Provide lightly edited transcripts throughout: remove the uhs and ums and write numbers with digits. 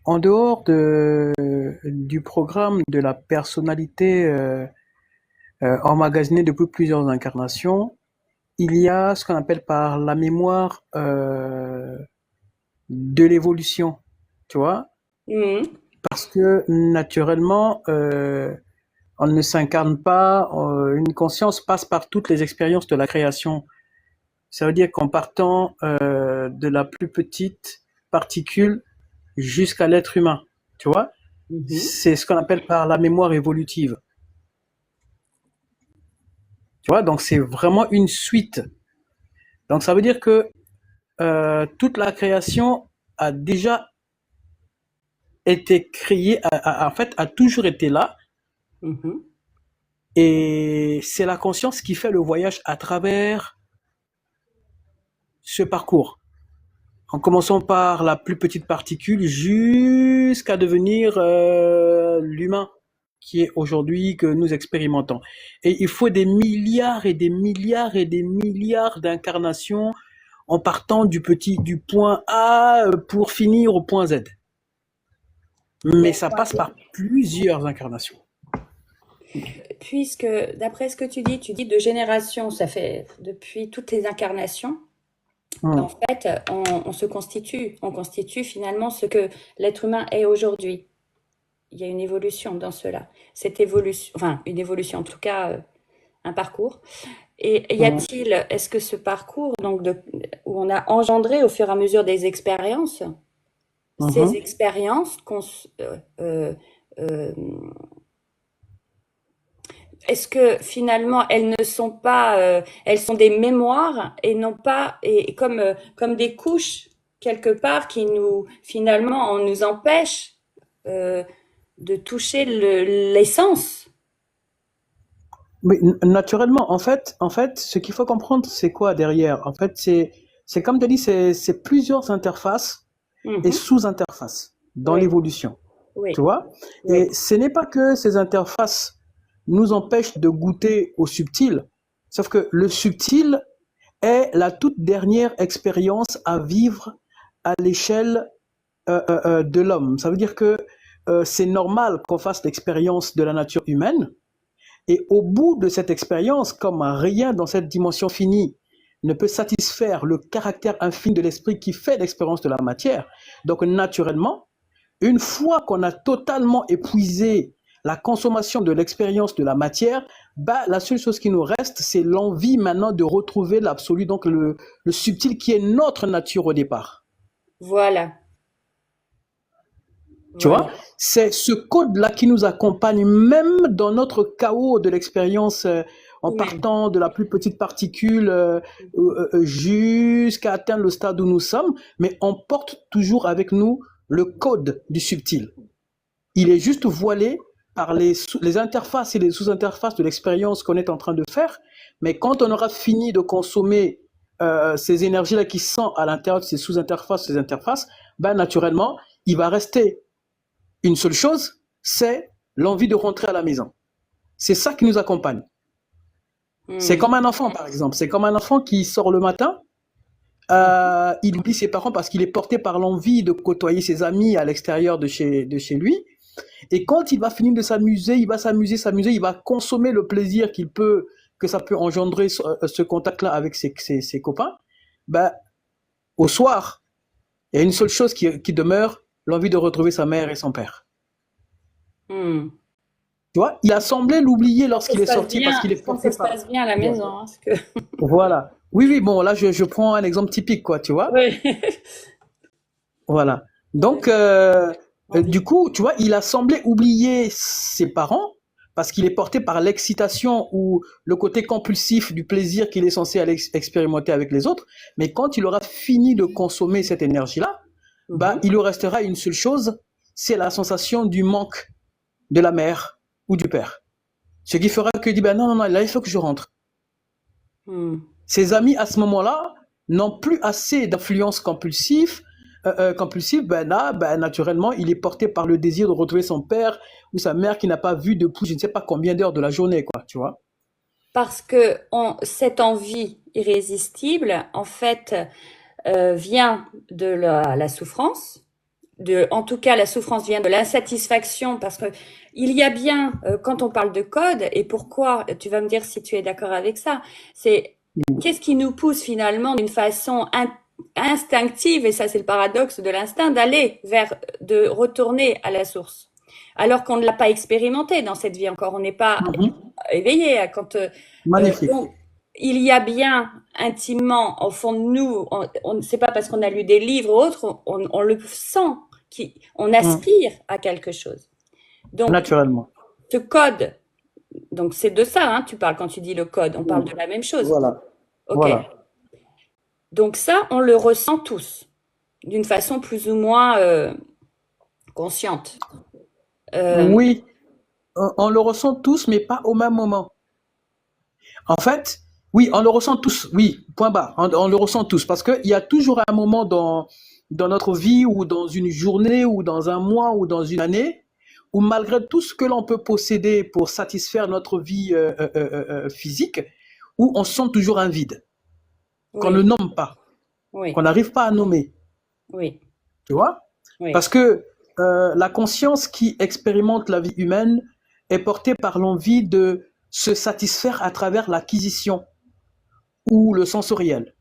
en dehors du programme de la personnalité emmagasinée depuis plusieurs incarnations, il y a ce qu'on appelle par la mémoire de l'évolution, tu vois, Mhm. parce que naturellement, on ne s'incarne pas, une conscience passe par toutes les expériences de la création. Ça veut dire qu'en partant de la plus petite particule jusqu'à l'être humain, tu vois, Mhm. c'est ce qu'on appelle par la mémoire évolutive. Tu vois, donc c'est vraiment une suite. Donc ça veut dire que toute la création a déjà été créée, en fait, a toujours été là, Mhm. et c'est la conscience qui fait le voyage à travers ce parcours. En commençant par la plus petite particule jusqu'à devenir l'humain qui est aujourd'hui que nous expérimentons. Et il faut des milliards et des milliards et des milliards d'incarnations en partant du point A pour finir au point Z. Mais Mais ça passe par plusieurs incarnations. puisque, d'après ce que tu dis de génération, ça fait depuis toutes les incarnations. En Hum, fait, on se constitue, on constitue finalement ce que l'être humain est aujourd'hui. Il y a une évolution dans cela. Cette évolution, enfin une évolution, en tout cas un parcours. Et hum, est-ce que ce parcours, où on a engendré au fur et à mesure des expériences, ces mhm. expériences, euh, euh, est-ce que finalement elles ne sont pas, elles sont des mémoires et non pas, et comme des couches quelque part qui nous, finalement, on nous empêche euh, de toucher l'essence. Mais naturellement, en fait, ce qu'il faut comprendre, c'est quoi derrière? En fait, c'est comme tu dis, c'est plusieurs interfaces et Mhm. sous-interfaces dans Oui, l'évolution. Tu oui, vois? oui. Et ce n'est pas que ces interfaces nous empêchent de goûter au subtil, sauf que le subtil est la toute dernière expérience à vivre à l'échelle de l'homme. Ça veut dire que c'est normal qu'on fasse l'expérience de la nature humaine, et au bout de cette expérience, comme rien dans cette dimension finie ne peut satisfaire le caractère infini de l'esprit qui fait l'expérience de la matière, donc naturellement, une fois qu'on a totalement épuisé la consommation de l'expérience de la matière, bah, la seule chose qui nous reste, c'est l'envie maintenant de retrouver l'absolu, donc le subtil qui est notre nature au départ. Voilà, Tu vois, voilà. c'est ce code-là qui nous accompagne même dans notre chaos de l'expérience, en Humaine. partant de la plus petite particule jusqu'à atteindre le stade où nous sommes, mais on porte toujours avec nous le code du subtil. Il est juste voilé par les interfaces et les sous-interfaces de l'expérience qu'on est en train de faire, mais quand on aura fini de consommer ces énergies-là qui sont à l'intérieur de ces sous-interfaces, ces interfaces, ben naturellement, il va rester une seule chose, c'est l'envie de rentrer à la maison. C'est ça qui nous accompagne. C'est Hmm. comme un enfant, par exemple. C'est comme un enfant qui sort le matin, il oublie ses parents parce qu'il est porté par l'envie de côtoyer ses amis à l'extérieur de chez lui. Et quand il va finir de s'amuser, il va s'amuser, s'amuser, il va consommer le plaisir que ça peut engendrer ce contact-là avec ses copains. Ben, au soir, il y a une seule chose qui demeure, l'envie de retrouver sa mère et son père. Hmm. Tu vois, il a semblé l'oublier Ça lorsqu'il se est passe sorti parce bien, qu'il est quand ça porté se par. passe bien à la Voilà. maison, hein, parce que... Voilà. Oui, oui, bon, là, je prends un exemple typique, quoi, tu vois. Oui. Voilà. Ouais, Donc, envie. du coup, tu vois, il a semblé oublier ses parents parce qu'il est porté par l'excitation ou le côté compulsif du plaisir qu'il est censé aller expérimenter avec les autres. Mais quand il aura fini de consommer cette énergie-là, bah, Mhm. il lui restera une seule chose, c'est la sensation du manque de la mère ou du père. Ce qui fera que dit, ben non, non, non, là, il faut que je rentre. Hmm. Ses amis, à ce moment-là, n'ont plus assez d'influence compulsive, ben là, ben, naturellement, il est porté par le désir de retrouver son père ou sa mère qui n'a pas vu depuis je ne sais pas combien d'heures de la journée, quoi, tu vois. Parce que cette envie irrésistible, en fait, vient de la souffrance en tout cas, la souffrance vient de l'insatisfaction, parce que il y a bien, quand on parle de code, et pourquoi, tu vas me dire si tu es d'accord avec ça, c'est qu'est-ce qui nous pousse finalement d'une façon instinctive, et ça c'est le paradoxe de l'instinct, de retourner à la source, alors qu'on ne l'a pas expérimenté dans cette vie encore, on n'est pas Mhm. éveillé Magnifique. donc il y a bien intimement au fond de nous, c'est pas parce qu'on a lu des livres ou autres, on le sent, on Mhm. aspire à quelque chose. Donc Naturellement. ce code, donc c'est de ça, hein, tu parles quand tu dis le code, on parle Mhm. de la même chose. Voilà. Ok. Voilà. Donc ça, on le ressent tous, d'une façon plus ou moins consciente. Euh, Oui, on le ressent tous, mais pas au même moment. En fait, oui, on le ressent tous. Oui, point barre. On le ressent tous parce qu'il y a toujours un moment dans notre vie ou dans une journée ou dans un mois ou dans une année où malgré tout ce que l'on peut posséder pour satisfaire notre vie physique, où on sent toujours un vide qu'on ne oui, nomme pas, qu'on oui, n'arrive pas à nommer. oui, Tu vois? oui, Parce que la conscience qui expérimente la vie humaine est portée par l'envie de se satisfaire à travers l'acquisition ou le sensoriel.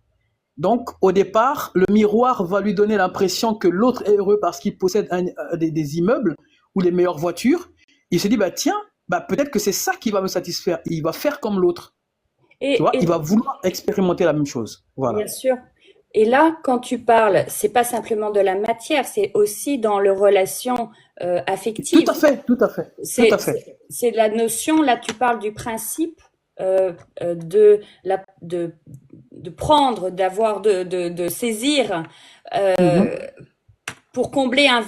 Donc, au départ, le miroir va lui donner l'impression que l'autre est heureux parce qu'il possède des immeubles ou les meilleures voitures. Il se dit, bah, tiens, bah, peut-être que c'est ça qui va me satisfaire. Il va faire comme l'autre. Tu vois, il et va vouloir expérimenter la même chose. bien Voilà. sûr. Et là, quand tu parles, c'est pas simplement de la matière, c'est aussi dans les relations Tout affectives. à fait, tout à fait, tout C'est à fait. c'est la notion, là tu parles du principe de de prendre, d'avoir, de saisir euh, Mhm. pour combler un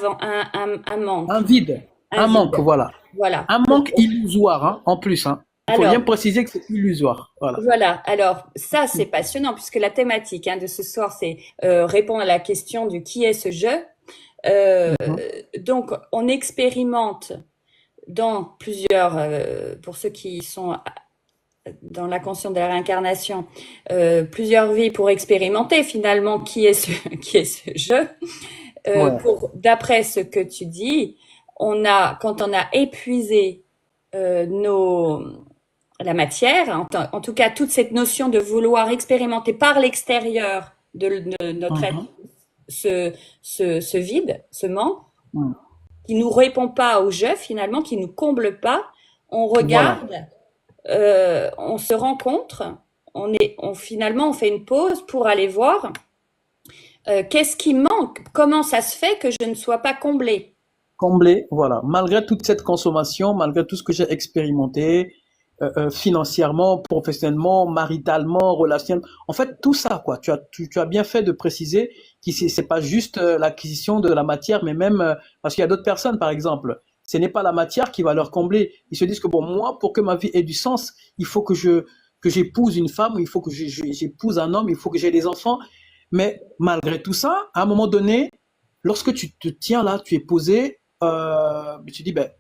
Un manque, vide, un un manque, vide. voilà. Voilà. Un manque illusoire, hein, en plus. Hein. Il faut bien Alors, préciser que c'est illusoire. Voilà. voilà. Alors, ça, c'est passionnant puisque la thématique de ce soir, c'est répondre à la question du qui est ce je. Euh, Mhm. donc, on expérimente dans plusieurs, pour ceux qui sont dans la conscience de la réincarnation, plusieurs vies pour expérimenter finalement qui est ce, qui est ce je. Ouais. D'après ce que tu dis, quand on a épuisé nos, la matière, en tout cas toute cette notion de vouloir expérimenter par l'extérieur de notre être Mhm. ce vide, ce manque, Mhm. qui nous répond pas au jeu finalement, qui nous comble pas, on Voilà. regarde, on se rencontre, finalement on fait une pause pour aller voir qu'est-ce qui manque, comment ça se fait que je ne sois pas comblée. Combler, voilà. Malgré toute cette consommation, malgré tout ce que j'ai expérimenté, financièrement, professionnellement, maritalement, relationnellement, en fait, tout ça, quoi. Tu as bien fait de préciser que c'est pas juste l'acquisition de la matière, mais même parce qu'il y a d'autres personnes, par exemple, ce n'est pas la matière qui va leur combler. Ils se disent que bon, moi, pour que ma vie ait du sens, il faut que j'épouse une femme, il faut que j'épouse un homme, il faut que j'ai des enfants. Mais malgré tout ça, à un moment donné, lorsque tu te tiens là, tu es posé, tu dis, ben,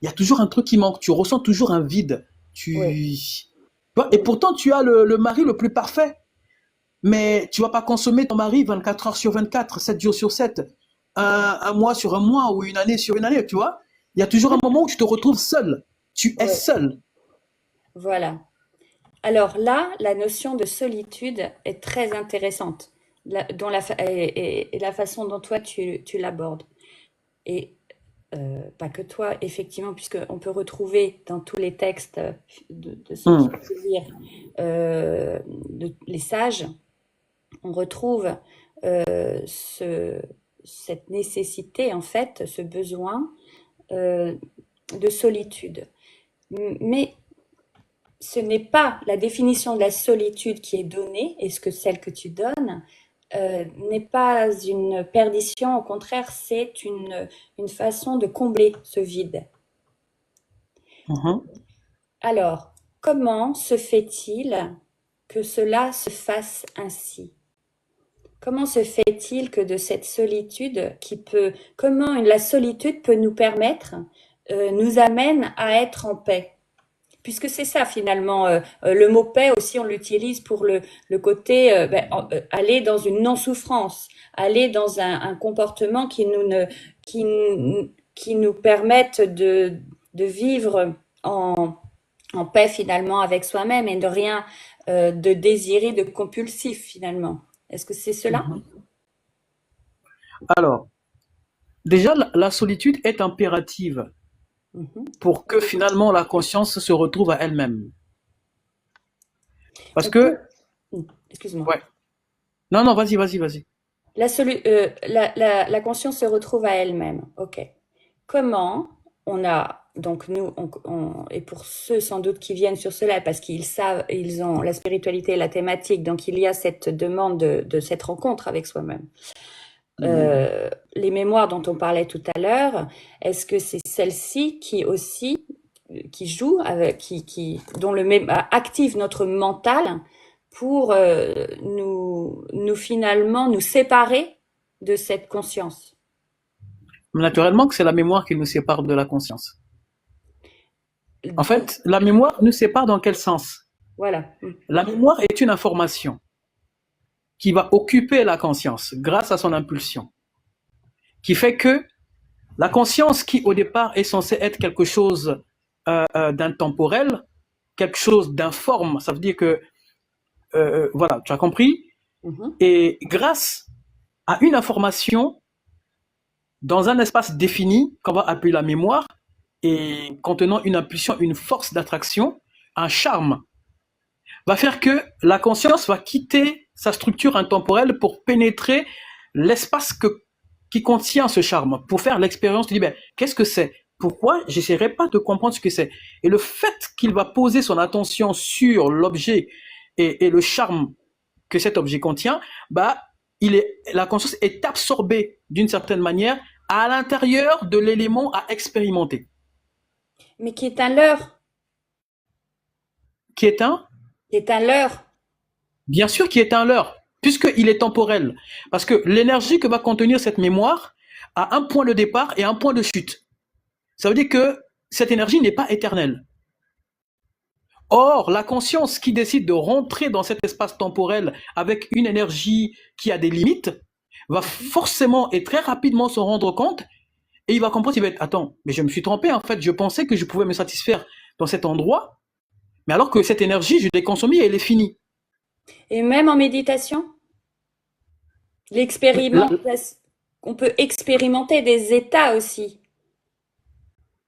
il y a toujours un truc qui manque, tu ressens toujours un vide. Oui, Et pourtant, tu as le mari le plus parfait, mais tu vas pas consommer ton mari 24 heures sur 24, 7 jours sur 7, un mois sur un mois ou une année sur une année, tu vois. Il y a toujours un moment où tu te retrouves seul. Tu es oui, seul. voilà. Alors là, la notion de solitude est très intéressante, et la façon dont toi tu l'abordes. Et pas que toi, effectivement, puisqu'on peut retrouver dans tous les textes de ceux qui Hum, peuvent lire les sages, on retrouve euh, ce, cette nécessité, en fait, ce besoin euh, de solitude. Mais ce n'est pas la définition de la solitude qui est donnée, et ce que celle que tu donnes n'est pas une perdition, au contraire, c'est une façon de combler ce vide. mhm. Alors, comment se fait-il que cela se fasse ainsi? Comment se fait-il que de cette solitude comment la solitude peut nous permettre, nous amène à être en paix? puisque c'est ça finalement, le mot paix aussi, on l'utilise pour le côté aller dans une non-souffrance, aller dans un comportement qui nous ne, qui, qui nous permette de vivre en paix finalement avec soi-même et de rien de désiré, de compulsif finalement. Est-ce que c'est cela? Mhm. Alors, déjà, la solitude est impérative Mhm. pour que finalement la conscience se retrouve à elle-même. Parce On peut, que, excuse-moi. ouais. Non, non, vas-y, vas-y, vas-y. La conscience se retrouve à elle-même. Ok. Comment on a, donc nous, et pour ceux sans doute qui viennent sur cela, parce qu'ils savent, ils ont la spiritualité et la thématique, donc il y a cette demande de cette rencontre avec soi-même. Les mémoires dont on parlait tout à l'heure, est-ce que c'est celle-ci qui aussi, qui joue, avec, dont active notre mental pour nous finalement nous séparer de cette conscience? Naturellement que c'est la mémoire qui nous sépare de la conscience. En Donc, fait, la mémoire nous sépare dans quel sens? voilà. La mémoire est une information qui va occuper la conscience grâce à son impulsion, qui fait que la conscience qui au départ est censée être quelque chose d'intemporel, quelque chose d'informe, ça veut dire que, voilà, tu as compris, Mhm. et grâce à une information dans un espace défini qu'on va appeler la mémoire et contenant une impulsion, une force d'attraction, un charme, va faire que la conscience va quitter sa structure intemporelle pour pénétrer l'espace qui contient ce charme, pour faire l'expérience. Tu dis, ben, qu'est-ce que c'est? Pourquoi j'essaierai pas de comprendre ce que c'est? Et le fait qu'il va poser son attention sur l'objet et le charme que cet objet contient, bah, la conscience est absorbée d'une certaine manière à l'intérieur de l'élément à expérimenter. Mais qui est un leurre, Qui est un, qui est un leurre. bien sûr, qui est un leurre, puisqu'il est temporel. Parce que l'énergie que va contenir cette mémoire a un point de départ et un point de chute. Ça veut dire que cette énergie n'est pas éternelle. Or, la conscience qui décide de rentrer dans cet espace temporel avec une énergie qui a des limites va forcément et très rapidement se rendre compte et il va comprendre, il va être, attends, mais je me suis trompé en fait, je pensais que je pouvais me satisfaire dans cet endroit, mais alors que cette énergie, je l'ai consommée et elle est finie. Et même en méditation, l'expérimentation, on peut expérimenter des états aussi.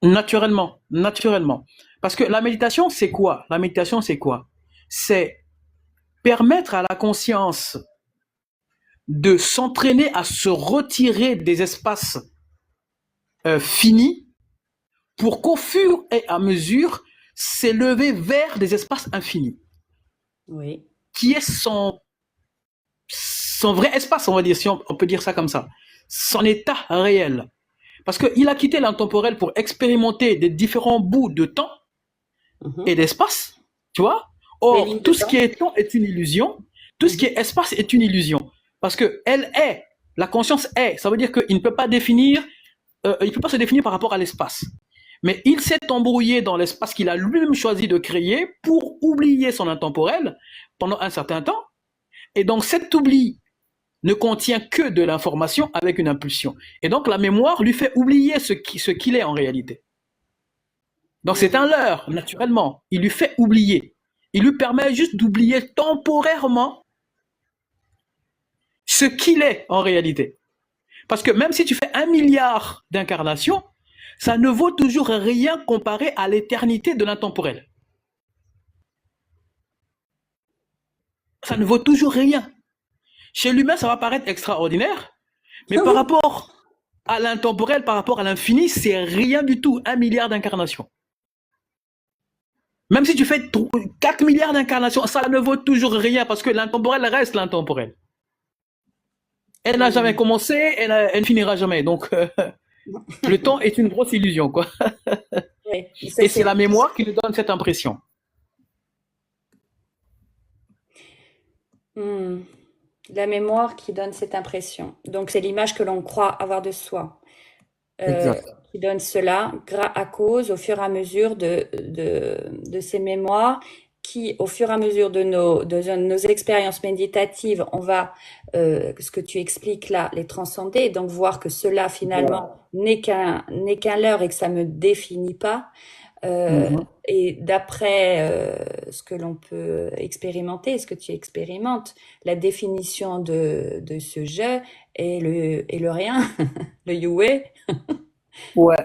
Naturellement, naturellement. Parce que la méditation, c'est quoi? La méditation, c'est quoi? C'est permettre à la conscience de s'entraîner à se retirer des espaces finis pour qu'au fur et à mesure s'élever vers des espaces infinis, Oui. qui est son vrai espace, on va dire, si on peut dire ça comme ça, son état réel. Parce qu'il a quitté l'intemporel pour expérimenter des différents bouts de temps et Mhm. d'espace, tu vois. Les Or, lignes de tout ce qui temps. est temps est une illusion, tout ce qui Mhm. est espace est une illusion. Parce que elle est, la conscience est, ça veut dire qu'il ne peut pas définir, il ne peut pas se définir par rapport à l'espace. Mais il s'est embrouillé dans l'espace qu'il a lui-même choisi de créer pour oublier son intemporel pendant un certain temps. Et donc cet oubli ne contient que de l'information avec une impulsion. Et donc la mémoire lui fait oublier ce qu'il est en réalité. Donc c'est un Mhm. leurre, naturellement. Il lui fait oublier. Il lui permet juste d'oublier temporairement ce qu'il est en réalité. Parce que même si tu fais 1 milliard d'incarnations, ça ne vaut toujours rien comparé à l'éternité de l'intemporel. Ça ne vaut toujours rien. Chez l'humain, ça va paraître extraordinaire, mais par Oui. rapport à l'intemporel, par rapport à l'infini, c'est rien du tout. 1 milliard d'incarnations. Même si tu fais 4 milliards d'incarnations, ça ne vaut toujours rien parce que l'intemporel reste l'intemporel. Elle n'a jamais Mhm. commencé, elle ne finira jamais. Donc, le temps est une grosse illusion, quoi. Oui, mais ça Et c'est la c'est. mémoire qui nous donne cette impression. Hmm. La mémoire qui donne cette impression. Donc c'est l'image que l'on croit avoir de soi. euh, Exact. qui donne cela à cause, au fur et à mesure de ces mémoires, qui, au fur et à mesure de nos expériences méditatives, on va, ce que tu expliques là, les transcender, et donc voir que cela Voilà. finalement n'est qu'un leurre et que ça me définit pas. Mhm. Et d'après ce que l'on peut expérimenter, ce que tu expérimentes, la définition de ce je est le rien, le yue, Ouais.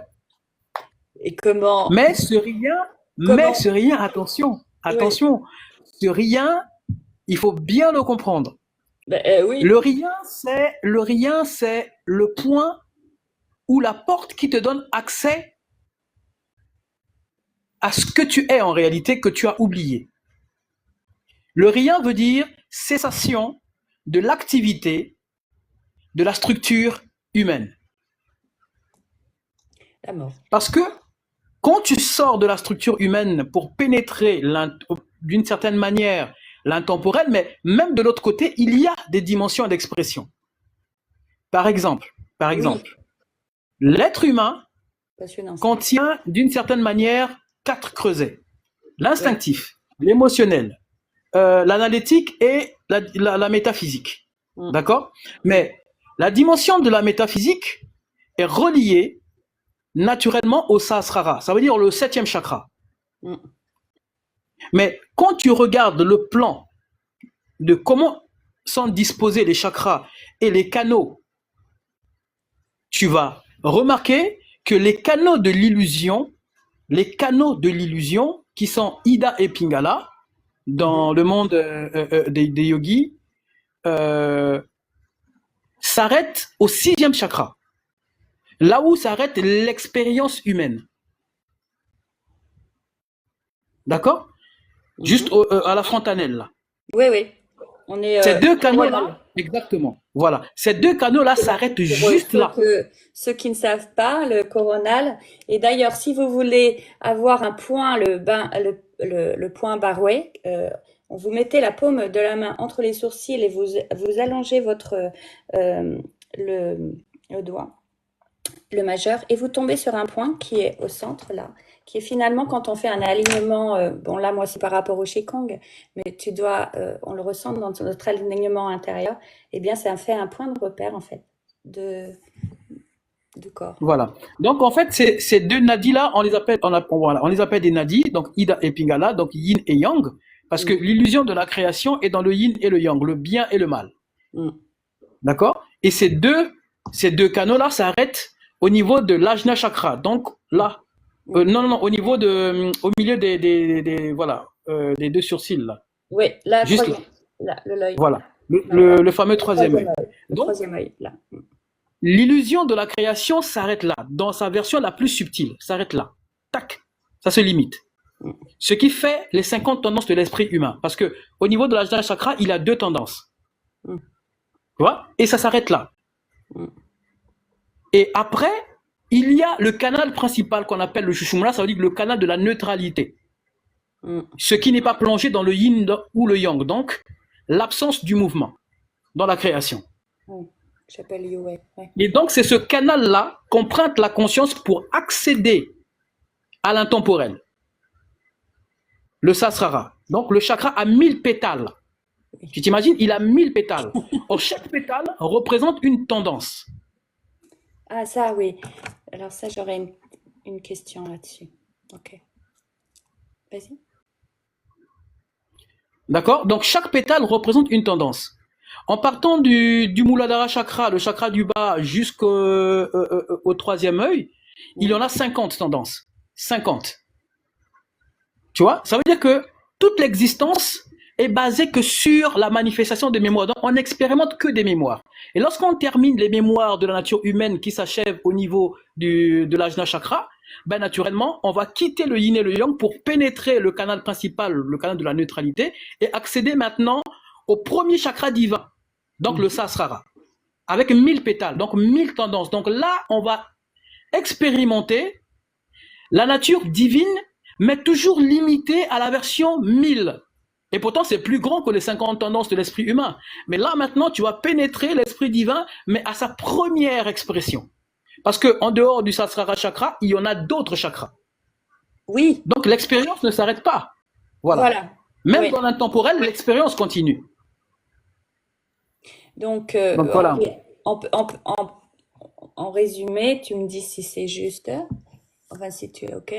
et comment, Mais ce comment, rien, attention, oui, attention, ce rien, il faut bien le comprendre. ben, oui, Le rien, c'est le point ou la porte qui te donne accès à ce que tu es en réalité, que tu as oublié. Le rien veut dire cessation de l'activité de la structure humaine. la mort. Parce que quand tu sors de la structure humaine pour pénétrer d'une certaine manière l'intemporel, mais même de l'autre côté, il y a des dimensions d'expression. Par exemple, par Oui, exemple, l'être humain passionnant ça. contient d'une certaine manière 4 creusets. Oui, L'instinctif, l'émotionnel, l'analytique et la métaphysique. mm, D'accord? mm, Mais la dimension de la métaphysique est reliée naturellement au Sahasrara. Ça veut dire le 7e chakra. mm. Mais quand tu regardes le plan de comment sont disposés les chakras et les canaux, tu vas remarquer que les canaux de l'illusion qui sont Ida et Pingala Mhm. dans le monde des yogis euh, s'arrêtent au 6e chakra, là où s'arrête l'expérience humaine. D'accord? Juste Mhm. à la fontanelle là. Oui, oui. On est Ces deux coronal. canaux-là, exactement. Voilà. Ces deux canaux-là s'arrêtent Pour juste là. ceux qui ne savent pas, le coronal. Et d'ailleurs, si vous voulez avoir un point, le point barouet, vous mettez la paume de la main entre les sourcils et vous allongez euh, le, le doigt, le majeur, et vous tombez sur un point qui est au centre, là, qui est finalement quand on fait un alignement, bon là, moi, c'est par rapport au Qigong, mais on le ressent dans notre alignement intérieur, eh bien, ça fait un point de repère, en fait, de, du corps. Voilà. Donc, en fait, ces deux nadis-là, voilà, on les appelle des nadis, donc Ida et Pingala, donc yin et yang, parce que Mm, l'illusion de la création est dans le yin et le yang, le bien et le mal. mm. D'accord? Et ces deux canaux-là s'arrêtent au niveau de l'ajna chakra. Donc, là, Mm. non, au niveau au milieu voilà, des deux sourcils, là. Oui, là, Juste là. là, l'œil, Voilà. là, là. Le fameux Le troisième troisième œil. œil, le Donc, troisième œil, là. Mm. l'illusion de la création s'arrête là, dans sa version la plus subtile, s'arrête là. Tac, ça se limite. Mm. Ce qui fait les 50 tendances de l'esprit humain. Parce que au niveau de l'ajna chakra, il a 2 tendances. Mm. Tu vois? Et ça s'arrête là. Mm. Et après, il y a le canal principal qu'on appelle le Shushumna, ça veut dire le canal de la neutralité. Mm. Ce qui n'est pas plongé dans le yin ou le yang. Donc, l'absence du mouvement dans la création. Mm. J'appelle Yue, ouais. Et donc, c'est ce canal-là qu'emprunte la conscience pour accéder à l'intemporel. Le Sahasrara. Donc, le chakra a 1000 pétales. Oui. Tu t'imagines? Il a 1000 pétales. Or, chaque pétale représente une tendance. Ah, ça, oui. Alors ça, j'aurais une question là-dessus. Ok. Vas-y. D'accord? Donc, chaque pétale représente une tendance. En partant du Muladhara chakra, le chakra du bas, au troisième œil, il y en a 50 tendances. 50. Tu vois? Ça veut dire que toute l'existence est basée que sur la manifestation des mémoires. Donc, on n'expérimente que des mémoires. Et lorsqu'on termine les mémoires de la nature humaine qui s'achèvent au niveau de l'ajna chakra, ben naturellement, on va quitter le yin et le yang pour pénétrer le canal principal, le canal de la neutralité, et accéder maintenant au premier chakra divin, donc le Sahasrara, avec 1000 pétales, donc 1000 tendances. Donc là, on va expérimenter la nature divine, mais toujours limitée à la version 1000. Et pourtant, c'est plus grand que les 50 tendances de l'esprit humain. Mais là, maintenant, tu vas pénétrer l'esprit divin, mais à sa première expression. Parce que en dehors du Sahasrara chakra, il y en a d'autres chakras. Oui, Donc l'expérience ne s'arrête pas. Voilà. voilà. Même Oui. dans l'intemporel, l'expérience continue. Donc, Voilà. ok. En résumé, tu me dis si c'est juste. Enfin, si tu es OK.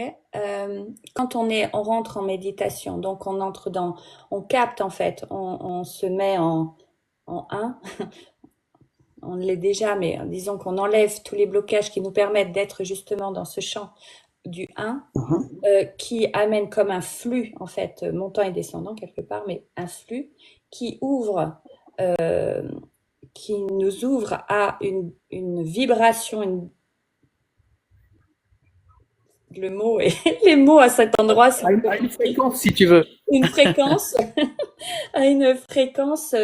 Quand on rentre en méditation, donc on capte en fait, on se met en 1, on l'est déjà, mais disons qu'on enlève tous les blocages qui nous permettent d'être justement dans ce champ du 1, qui amène comme un flux, en fait, montant et descendant quelque part, mais un flux qui qui nous ouvre à une vibration, le mot et les mots à cet endroit, c'est À une fréquence, si tu veux. une fréquence, à une fréquence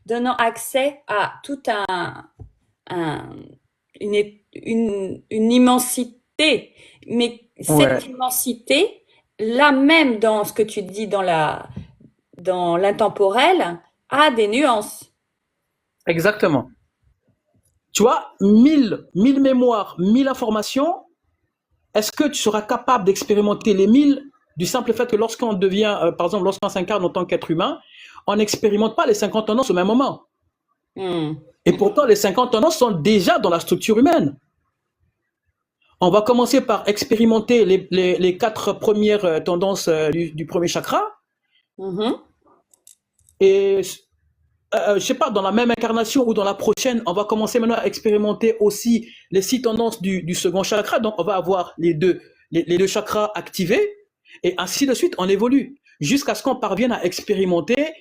donnant accès à tout une immensité. Mais Ouais. cette immensité, là même dans ce que tu dis dans l'intemporel, a des nuances. Exactement. Tu vois, 1000 mémoires, 1000 informations. Est-ce que tu seras capable d'expérimenter les 1000 du simple fait que lorsqu'on devient, par exemple, lorsqu'on s'incarne en tant qu'être humain, on n'expérimente pas les 50 tendances au même moment. Et pourtant, les 50 tendances sont déjà dans la structure humaine. On va commencer par expérimenter les 4 premières tendances du premier chakra. Et je sais pas, dans la même incarnation ou dans la prochaine, on va commencer maintenant à expérimenter aussi les 6 tendances du second chakra. Donc, on va avoir les deux chakras activés et ainsi de suite, on évolue jusqu'à ce qu'on parvienne à expérimenter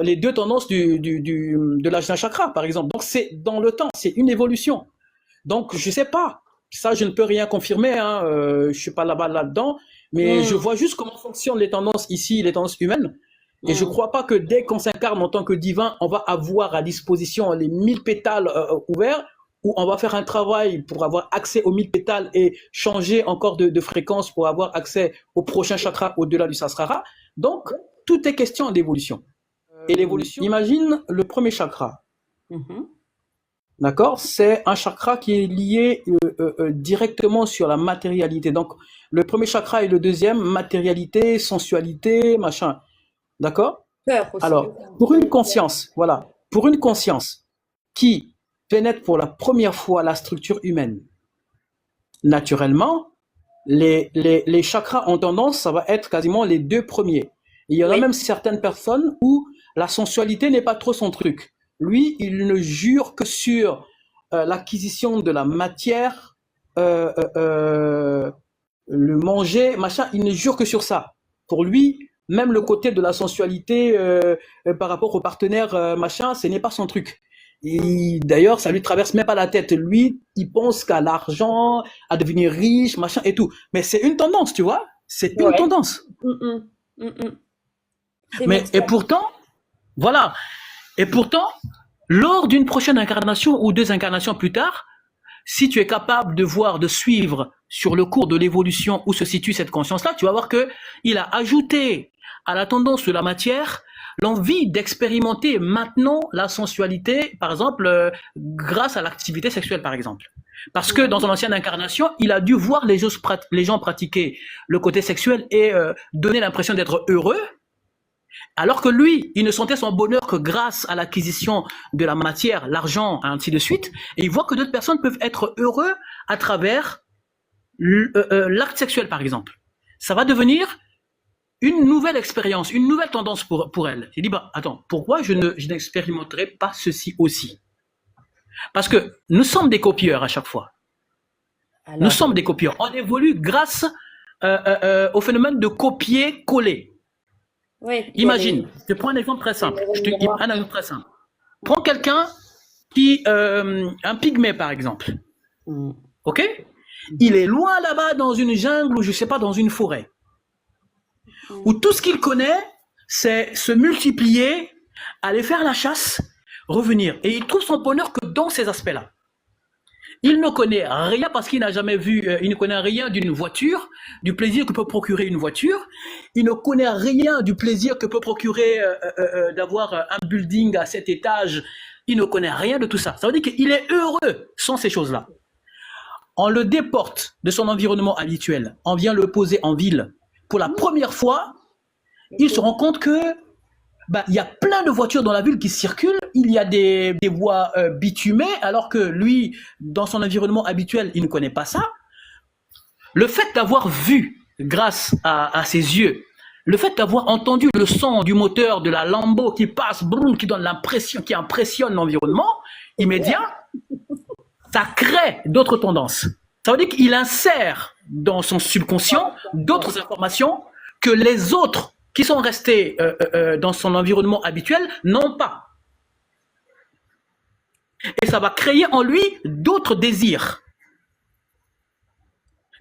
les 2 tendances de l'Ajna chakra, par exemple. Donc, c'est dans le temps, c'est une évolution. Donc, je sais pas. Ça, je ne peux rien confirmer, hein. Je suis pas là-dedans, mais je vois juste comment fonctionnent les tendances ici, les tendances humaines. Et je ne crois pas que dès qu'on s'incarne en tant que divin, on va avoir à disposition les 1000 pétales ouverts, ou on va faire un travail pour avoir accès aux 1000 pétales et changer encore de fréquence pour avoir accès au prochain chakra au-delà du Sahasrara. Donc, tout est question d'évolution. Et l'évolution, imagine le premier chakra. D'accord? C'est un chakra qui est lié directement sur la matérialité. Donc, le premier chakra et le deuxième, matérialité, sensualité, machin. D'accord? Alors, pour une conscience, voilà, pour une conscience qui pénètre pour la première fois la structure humaine, naturellement, les chakras ont tendance, ça va être quasiment les 2 premiers. Il y en a même certaines personnes où la sensualité n'est pas trop son truc. Lui, il ne jure que sur l'acquisition de la matière, le manger, machin, il ne jure que sur ça. Pour lui, même le côté de la sensualité par rapport au partenaire, machin, ce n'est pas son truc. D'ailleurs, ça lui traverse même pas la tête. Lui, il pense qu'à l'argent, à devenir riche, machin et tout. Mais c'est une tendance, tu vois. C'est une tendance. Mais et pourtant, voilà. Et pourtant, lors d'une prochaine incarnation ou 2 incarnations plus tard, si tu es capable de voir, de suivre sur le cours de l'évolution où se situe cette conscience-là, tu vas voir que il a ajouté à la tendance de la matière l'envie d'expérimenter maintenant la sensualité, par exemple, grâce à l'activité sexuelle, par exemple. Parce que dans son ancienne incarnation, il a dû voir les gens pratiquer le côté sexuel et donner l'impression d'être heureux, alors que lui, il ne sentait son bonheur que grâce à l'acquisition de la matière, l'argent, ainsi de suite. Et il voit que d'autres personnes peuvent être heureux à travers l'acte sexuel, par exemple. Ça va devenir une nouvelle expérience, une nouvelle tendance pour elle. Il dit, bah, attends, pourquoi je n'expérimenterai pas ceci aussi? Parce que nous sommes des copieurs à chaque fois. Alors, nous sommes des copieurs. On évolue grâce au phénomène de copier-coller. Oui, imagine, je prends un exemple très simple. Un exemple très simple. Prends quelqu'un qui, un pygmée par exemple. Ok? Il est loin là-bas dans une jungle ou je sais pas, dans une forêt. Où tout ce qu'il connaît, c'est se multiplier, aller faire la chasse, revenir. Et il trouve son bonheur que dans ces aspects-là. Il ne connaît rien parce qu'il n'a jamais vu, il ne connaît rien d'une voiture, du plaisir que peut procurer une voiture. Il ne connaît rien du plaisir que peut procurer d'avoir un building à 7 étages. Il ne connaît rien de tout ça. Ça veut dire qu'il est heureux sans ces choses-là. on le déporte de son environnement habituel, on vient le poser en ville. Pour la première fois, il se rend compte que il y a plein de voitures dans la ville qui circulent, il y a des voies bitumées, alors que lui, dans son environnement habituel, il ne connaît pas ça. Le fait d'avoir vu, grâce à ses yeux, le fait d'avoir entendu le son du moteur de la Lambo qui passe, boum, qui donne l'impression, qui impressionne l'environnement immédiat, ça crée d'autres tendances. Ça veut dire qu'il insère dans son subconscient d'autres informations que les autres qui sont restés dans son environnement habituel n'ont pas. Et ça va créer en lui d'autres désirs.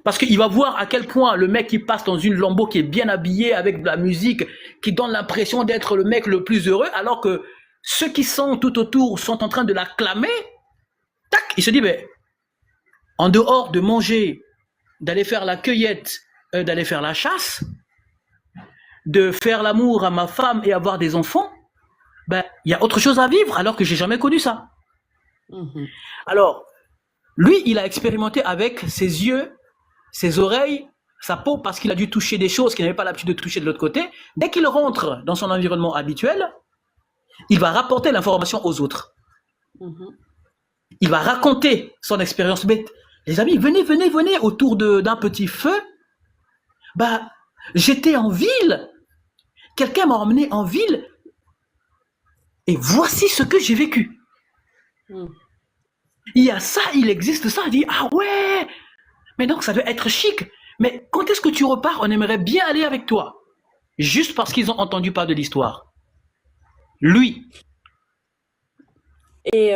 Parce qu'il va voir à quel point le mec qui passe dans une Lambo qui est bien habillé avec de la musique, qui donne l'impression d'être le mec le plus heureux, alors que ceux qui sont tout autour sont en train de l'acclamer. Tac, il se dit, mais en dehors de manger, d'aller faire la cueillette, d'aller faire la chasse, de faire l'amour à ma femme et avoir des enfants, il y a autre chose à vivre alors que j'ai jamais connu ça. Alors, lui, il a expérimenté avec ses yeux, ses oreilles, sa peau, parce qu'il a dû toucher des choses qu'il n'avait pas l'habitude de toucher de l'autre côté. Dès qu'il rentre dans son environnement habituel, il va rapporter l'information aux autres. Il va raconter son expérience. Mais les amis, venez autour d'un petit feu. J'étais en ville. Quelqu'un m'a emmené en ville. Et voici ce que j'ai vécu. Il y a ça, il existe ça. Il dit, ah ouais, mais donc ça doit être chic. Mais quand est-ce que tu repars? On aimerait bien aller avec toi. Juste parce qu'ils ont entendu parler de l'histoire. Lui. Et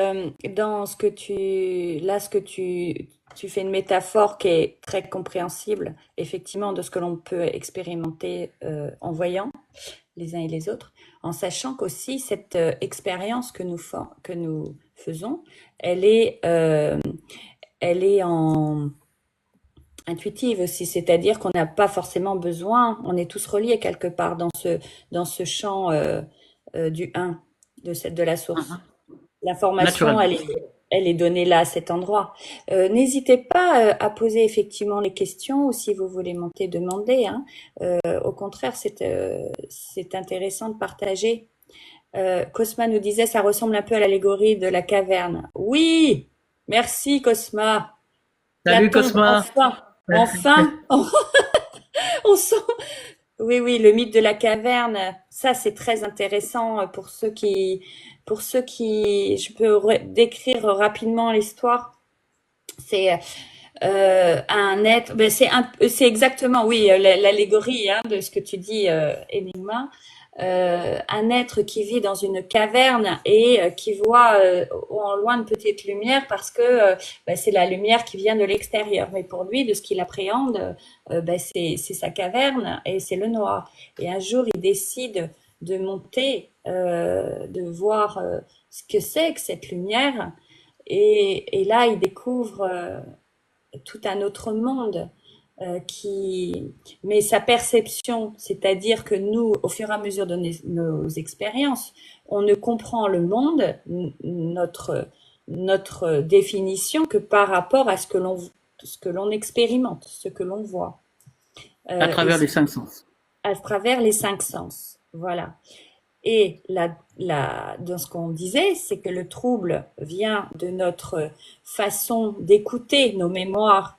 dans ce que tu fais une métaphore qui est très compréhensible, effectivement, de ce que l'on peut expérimenter en voyant les uns et les autres, en sachant qu'aussi cette expérience que nous faisons, elle est intuitive aussi, c'est-à-dire qu'on n'a pas forcément besoin, on est tous reliés quelque part dans ce champ du 1, de la source. L'information, elle est donnée là, à cet endroit. N'hésitez pas à poser effectivement les questions, ou si vous voulez monter, demander. Au contraire, c'est intéressant de partager. Cosma nous disait, ça ressemble un peu à l'allégorie de la caverne. Oui, merci Cosma. Salut Cosma. Enfin, on sent. Oui, le mythe de la caverne, ça c'est très intéressant pour ceux qui, je peux décrire rapidement l'histoire. C'est un être, c'est exactement, oui, l'allégorie de ce que tu dis, Enigma. Un être qui vit dans une caverne et qui voit en loin une petite lumière parce que c'est la lumière qui vient de l'extérieur. Mais pour lui, de ce qu'il appréhende, c'est sa caverne et c'est le noir. Et un jour, il décide de monter, de voir ce que c'est que cette lumière. Et là, il découvre tout un autre monde. Mais sa perception, c'est-à-dire que nous, au fur et à mesure de nos expériences, on ne comprend le monde, notre définition, que par rapport à ce que l'on expérimente, ce que l'on voit. À travers les 5 sens. À travers les 5 sens, voilà. Et dans ce qu'on disait, c'est que le trouble vient de notre façon d'écouter nos mémoires,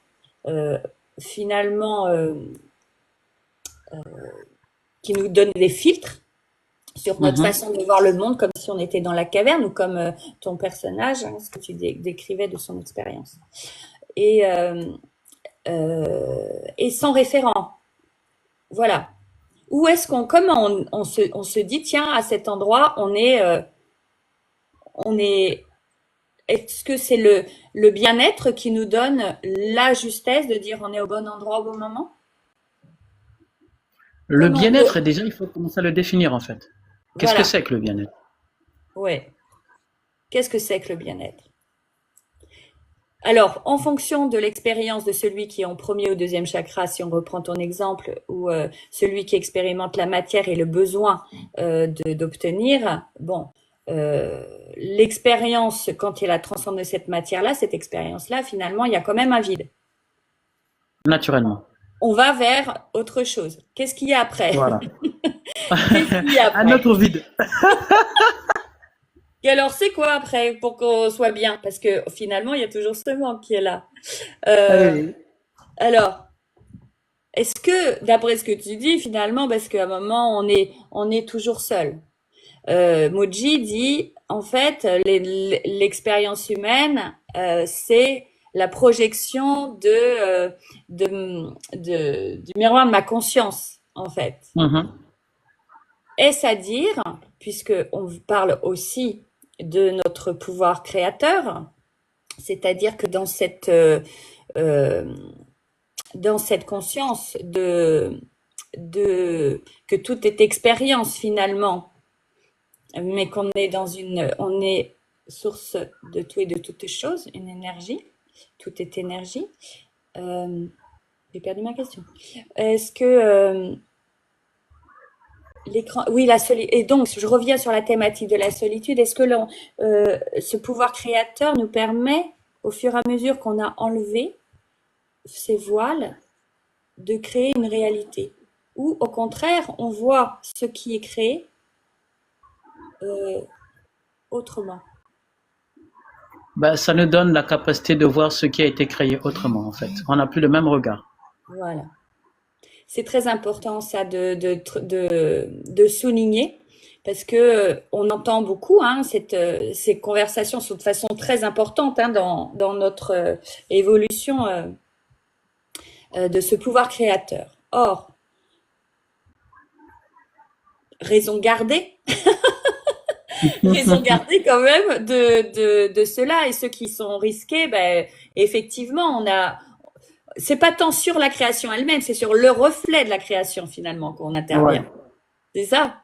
finalement qui nous donne des filtres sur notre façon de voir le monde, comme si on était dans la caverne, ou comme ton personnage, ce que tu décrivais de son expérience, et sans référent. Voilà. Où est-ce comment on se dit, tiens, à cet endroit on est est-ce que c'est le bien-être qui nous donne la justesse de dire on est au bon endroit au bon moment? Le bien-être, déjà, il faut commencer à le définir, en fait. Qu'est-ce que c'est que le bien-être? Oui. Qu'est-ce que c'est que le bien-être? Alors, en fonction de l'expérience de celui qui est en premier ou deuxième chakra, si on reprend ton exemple, ou celui qui expérimente la matière et le besoin d'obtenir, bon, l'expérience, quand elle a transcendé cette matière-là, cette expérience-là, finalement, il y a quand même un vide. Naturellement. On va vers autre chose. Qu'est-ce qu'il y a après? Voilà. Qu'est-ce qu'il y a Un après? autre vide. Et alors, c'est quoi après pour qu'on soit bien? Parce que finalement, il y a toujours ce manque qui est là. Eh Euh, oui. alors, est-ce que, d'après ce que tu dis, finalement, parce qu'à un moment, on est toujours seul. Moji dit, en fait, l'expérience humaine, c'est la projection du miroir de ma conscience, en fait. Mhm. Est-ce à dire, puisque on parle aussi de notre pouvoir créateur, c'est-à-dire que euh, dans cette conscience que tout est expérience finalement, mais qu'on est on est source de tout et de toutes choses, une énergie, tout est énergie. J'ai perdu ma question. Est-ce que l'écran, oui, la solitude. Et donc, je reviens sur la thématique de la solitude. Est-ce que ce pouvoir créateur nous permet, au fur et à mesure qu'on a enlevé ces voiles, de créer une réalité? Ou au contraire, on voit ce qui est créé autrement? Ben, ça nous donne la capacité de voir ce qui a été créé autrement, en fait. On n'a plus le même regard. Voilà. C'est très important ça de souligner parce que on entend beaucoup hein, ces conversations sont de façon très importante hein, dans notre évolution de ce pouvoir créateur. Or, raison gardée, raison gardée quand même de cela et ceux qui sont risqués, ben, effectivement, c'est pas tant sur la création elle-même, c'est sur le reflet de la création finalement qu'on Ouais. intervient. C'est ça.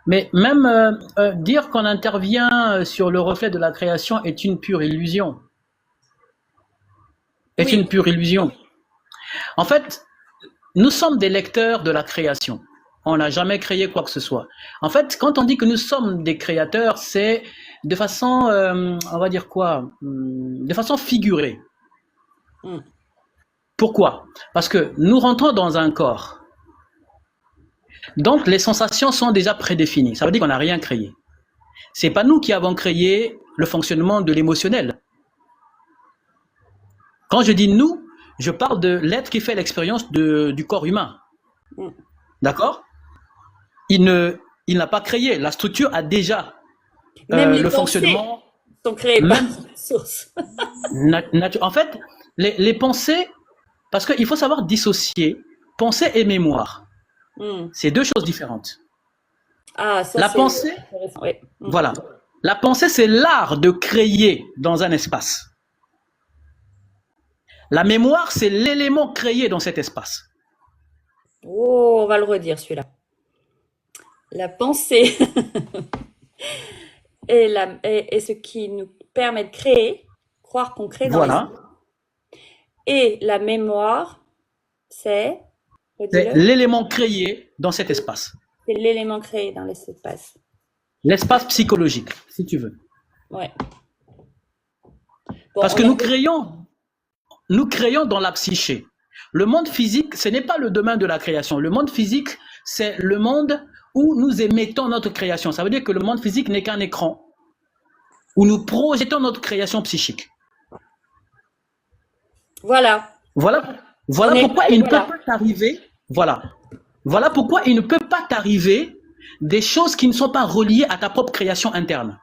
Mais même dire qu'on intervient sur le reflet de la création est une pure illusion. Est Oui, une pure illusion. En fait, nous sommes des lecteurs de la création. On n'a jamais créé quoi que ce soit. En fait, quand on dit que nous sommes des créateurs, c'est de façon, on va dire quoi, de façon figurée. mm. Pourquoi? Parce que nous rentrons dans un corps. Donc, les sensations sont déjà prédéfinies. Ça veut dire qu'on n'a rien créé. C'est pas nous qui avons créé le fonctionnement de l'émotionnel. Quand je dis nous, je parle de l'être qui fait l'expérience du corps humain. Mm. D'accord? Il n'a pas créé. La structure a déjà Même les le pensées fonctionnement. sont créées par Même, cette source. en fait, les pensées, parce qu'il faut savoir dissocier pensée et mémoire. Mm. C'est deux choses différentes. Ah, ça La c'est pensée, intéressant. Oui. Mm. voilà. La pensée, c'est l'art de créer dans un espace. La mémoire, c'est l'élément créé dans cet espace. Oh, on va le redire celui-là. La pensée est ce qui nous permet de créer, croire qu'on crée dans Voilà. l'espace. Et la mémoire, c'est, C'est redis-le, l'élément créé dans cet espace. c'est l'élément créé dans l'espace. L'espace psychologique, si tu veux. Ouais. Bon, Parce on que a nous créons dans la psyché. Le monde physique, ce n'est pas le domaine de la création. Le monde physique, c'est le monde où nous émettons notre création. Ça veut dire que le monde physique n'est qu'un écran où nous projetons notre création psychique. voilà. Voilà pourquoi il ne peut pas t'arriver. Voilà pourquoi il ne peut pas t'arriver des choses qui ne sont pas reliées à ta propre création interne.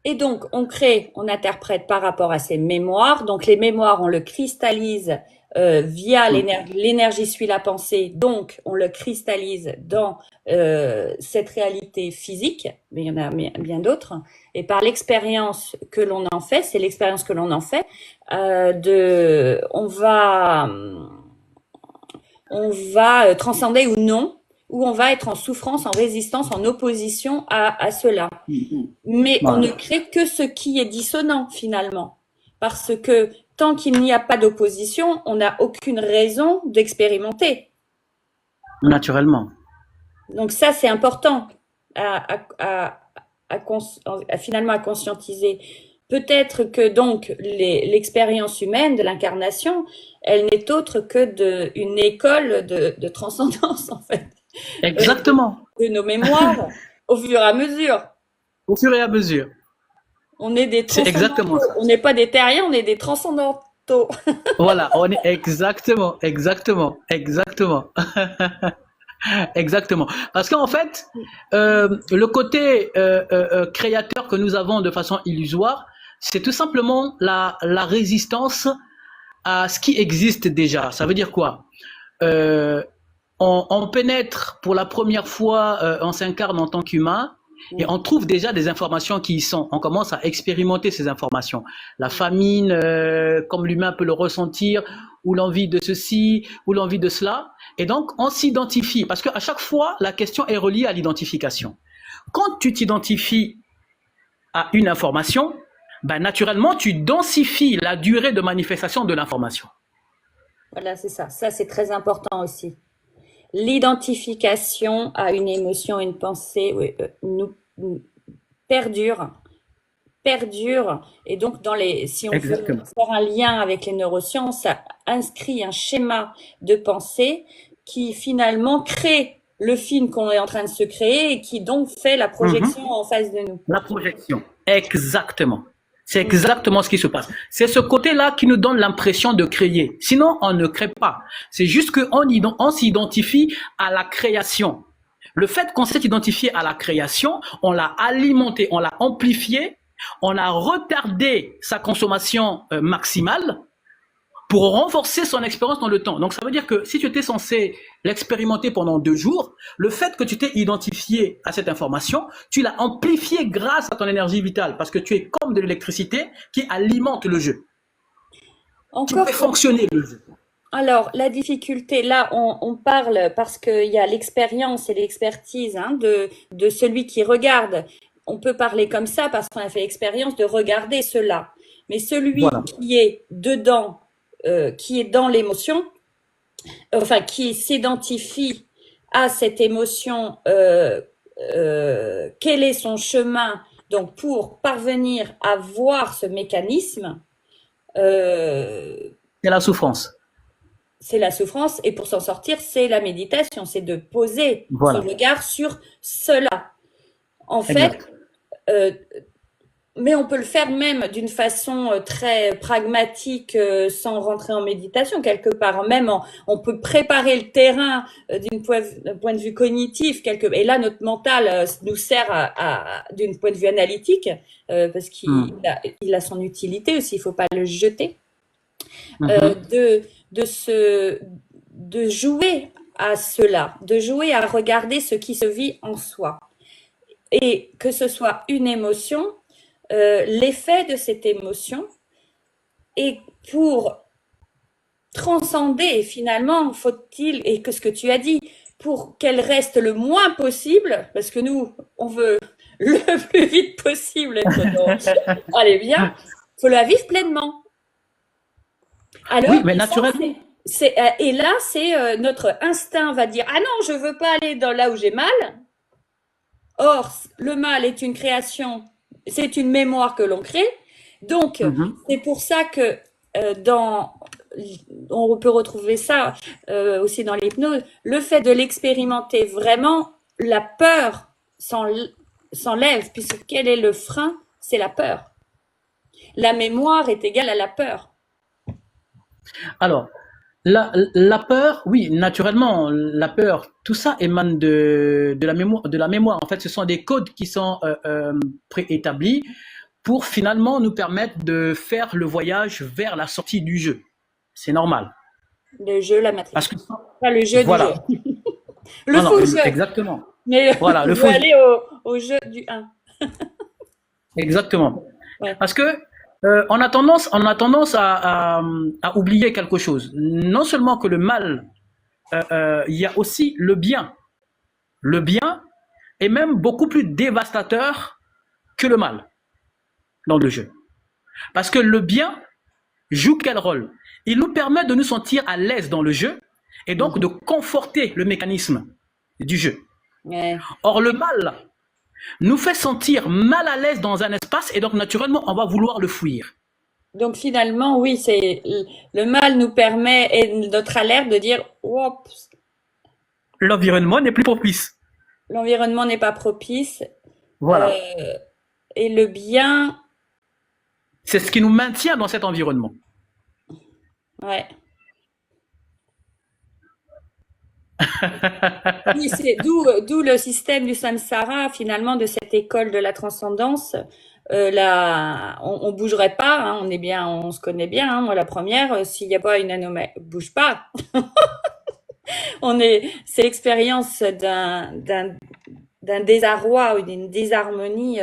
Et donc, on crée, on interprète par rapport à ces mémoires. Donc, les mémoires, on le cristallise via l'énergie suit la pensée. Donc, on le cristallise dans cette réalité physique, mais il y en a bien d'autres. Et par l'expérience que l'on en fait, c'est l'expérience que l'on en fait, on va transcender ou non, ou on va être en souffrance, en résistance, en opposition à cela. Mais on ne crée que ce qui est dissonant finalement. Parce que tant qu'il n'y a pas d'opposition, on n'a aucune raison d'expérimenter. Naturellement. Donc ça, c'est important à finalement à conscientiser. Peut-être que donc l'expérience humaine de l'incarnation, elle n'est autre que une école de transcendance en fait, Exactement. de nos mémoires au fur et à mesure. Au fur et à mesure. On est des C'est exactement transcendantaux. ça. On n'est pas des terriens, on est des transcendantaux. Voilà, on est exactement, exactement, exactement. Exactement. Parce qu'en fait, le côté créateur que nous avons de façon illusoire, c'est tout simplement la résistance à ce qui existe déjà. Ça veut dire quoi? Euh, on pénètre pour la première fois, on s'incarne en tant qu'humain. Et on trouve déjà des informations qui y sont. On commence à expérimenter ces informations. La famine, comme l'humain peut le ressentir, ou l'envie de ceci, ou l'envie de cela. Et donc, on s'identifie. Parce qu'à chaque fois, la question est reliée à l'identification. Quand tu t'identifies à une information, ben, naturellement, tu densifies la durée de manifestation de l'information. Voilà, c'est ça. Ça, c'est très important aussi. L'identification à une émotion, une pensée, oui, nous perdure, et donc si on veut Exactement. faire un lien avec les neurosciences, ça inscrit un schéma de pensée qui finalement crée le film qu'on est en train de se créer et qui donc fait la projection en face de nous. La projection. Exactement. C'est exactement ce qui se passe. C'est ce côté-là qui nous donne l'impression de créer. Sinon, on ne crée pas. C'est juste qu'on s'identifie à la création. Le fait qu'on s'est identifié à la création, on l'a alimenté, on l'a amplifié, on a retardé sa consommation maximale pour renforcer son expérience dans le temps. Donc ça veut dire que si tu étais censé l'expérimenter pendant 2 jours, le fait que tu t'es identifié à cette information, tu l'as amplifié grâce à ton énergie vitale, parce que tu es comme de l'électricité qui alimente le jeu. Tu fais fonctionner le jeu. Alors, la difficulté, là, on parle parce qu'il y a l'expérience et l'expertise de celui qui regarde. On peut parler comme ça parce qu'on a fait l'expérience de regarder cela. Mais celui qui est dedans, qui est dans l'émotion, enfin, qui s'identifie à cette émotion, quel est son chemin, donc pour parvenir à voir ce mécanisme, c'est la souffrance. C'est la souffrance, et pour s'en sortir, c'est la méditation, c'est de poser son regard sur cela. En fait, mais on peut le faire même d'une façon très pragmatique, sans rentrer en méditation quelque part. Même on peut préparer le terrain d'un point de vue cognitif. Et là, notre mental nous sert d'un point de vue analytique, parce qu'il a son utilité aussi, il ne faut pas le jeter. De jouer à cela, de jouer à regarder ce qui se vit en soi. Et que ce soit une émotion, l'effet de cette émotion, et pour transcender, finalement, faut-il, et que ce que tu as dit, pour qu'elle reste le moins possible, parce que nous, on veut le plus vite possible allez bien, il faut la vivre pleinement. Alors, oui, mais naturellement. Et là, c'est notre instinct va dire « Ah non, je ne veux pas aller là où j'ai mal ». Or, le mal est une création, c'est une mémoire que l'on crée. Donc, c'est pour ça que on peut retrouver ça aussi dans l'hypnose. Le fait de l'expérimenter vraiment, la peur s'enlève, puisque quel est le frein? C'est la peur. La mémoire est égale à la peur. Alors, la peur, oui, naturellement, la peur, tout ça émane de la mémoire. En fait, ce sont des codes qui sont préétablis pour finalement nous permettre de faire le voyage vers la sortie du jeu. C'est normal. Le jeu, la matrice. Parce que, pas le jeu du jeu. Le faux jeu. Exactement. Mais voilà, le faux jeu. Aller au jeu du 1. Exactement. Ouais. Parce que on a tendance à oublier quelque chose. Non seulement que le mal, il y a aussi le bien. Le bien est même beaucoup plus dévastateur que le mal dans le jeu. Parce que le bien joue quel rôle? Il nous permet de nous sentir à l'aise dans le jeu et donc de conforter le mécanisme du jeu. Ouais. Or, le mal nous fait sentir mal à l'aise dans un espace et donc naturellement on va vouloir le fuir. Donc finalement, oui, c'est le mal nous permet et notre alerte de dire, oups, L'environnement n'est plus propice. l'environnement n'est pas propice Voilà. euh, et le bien, C'est ce qui nous maintient dans cet environnement. ouais. Oui, c'est d'où le système du samsara, finalement, de cette école de la transcendance. On bougerait pas, hein, on est bien, on se connaît bien. Hein, moi, la première, s'il n'y a pas une anomalie, bouge pas. C'est l'expérience d'un désarroi ou d'une désharmonie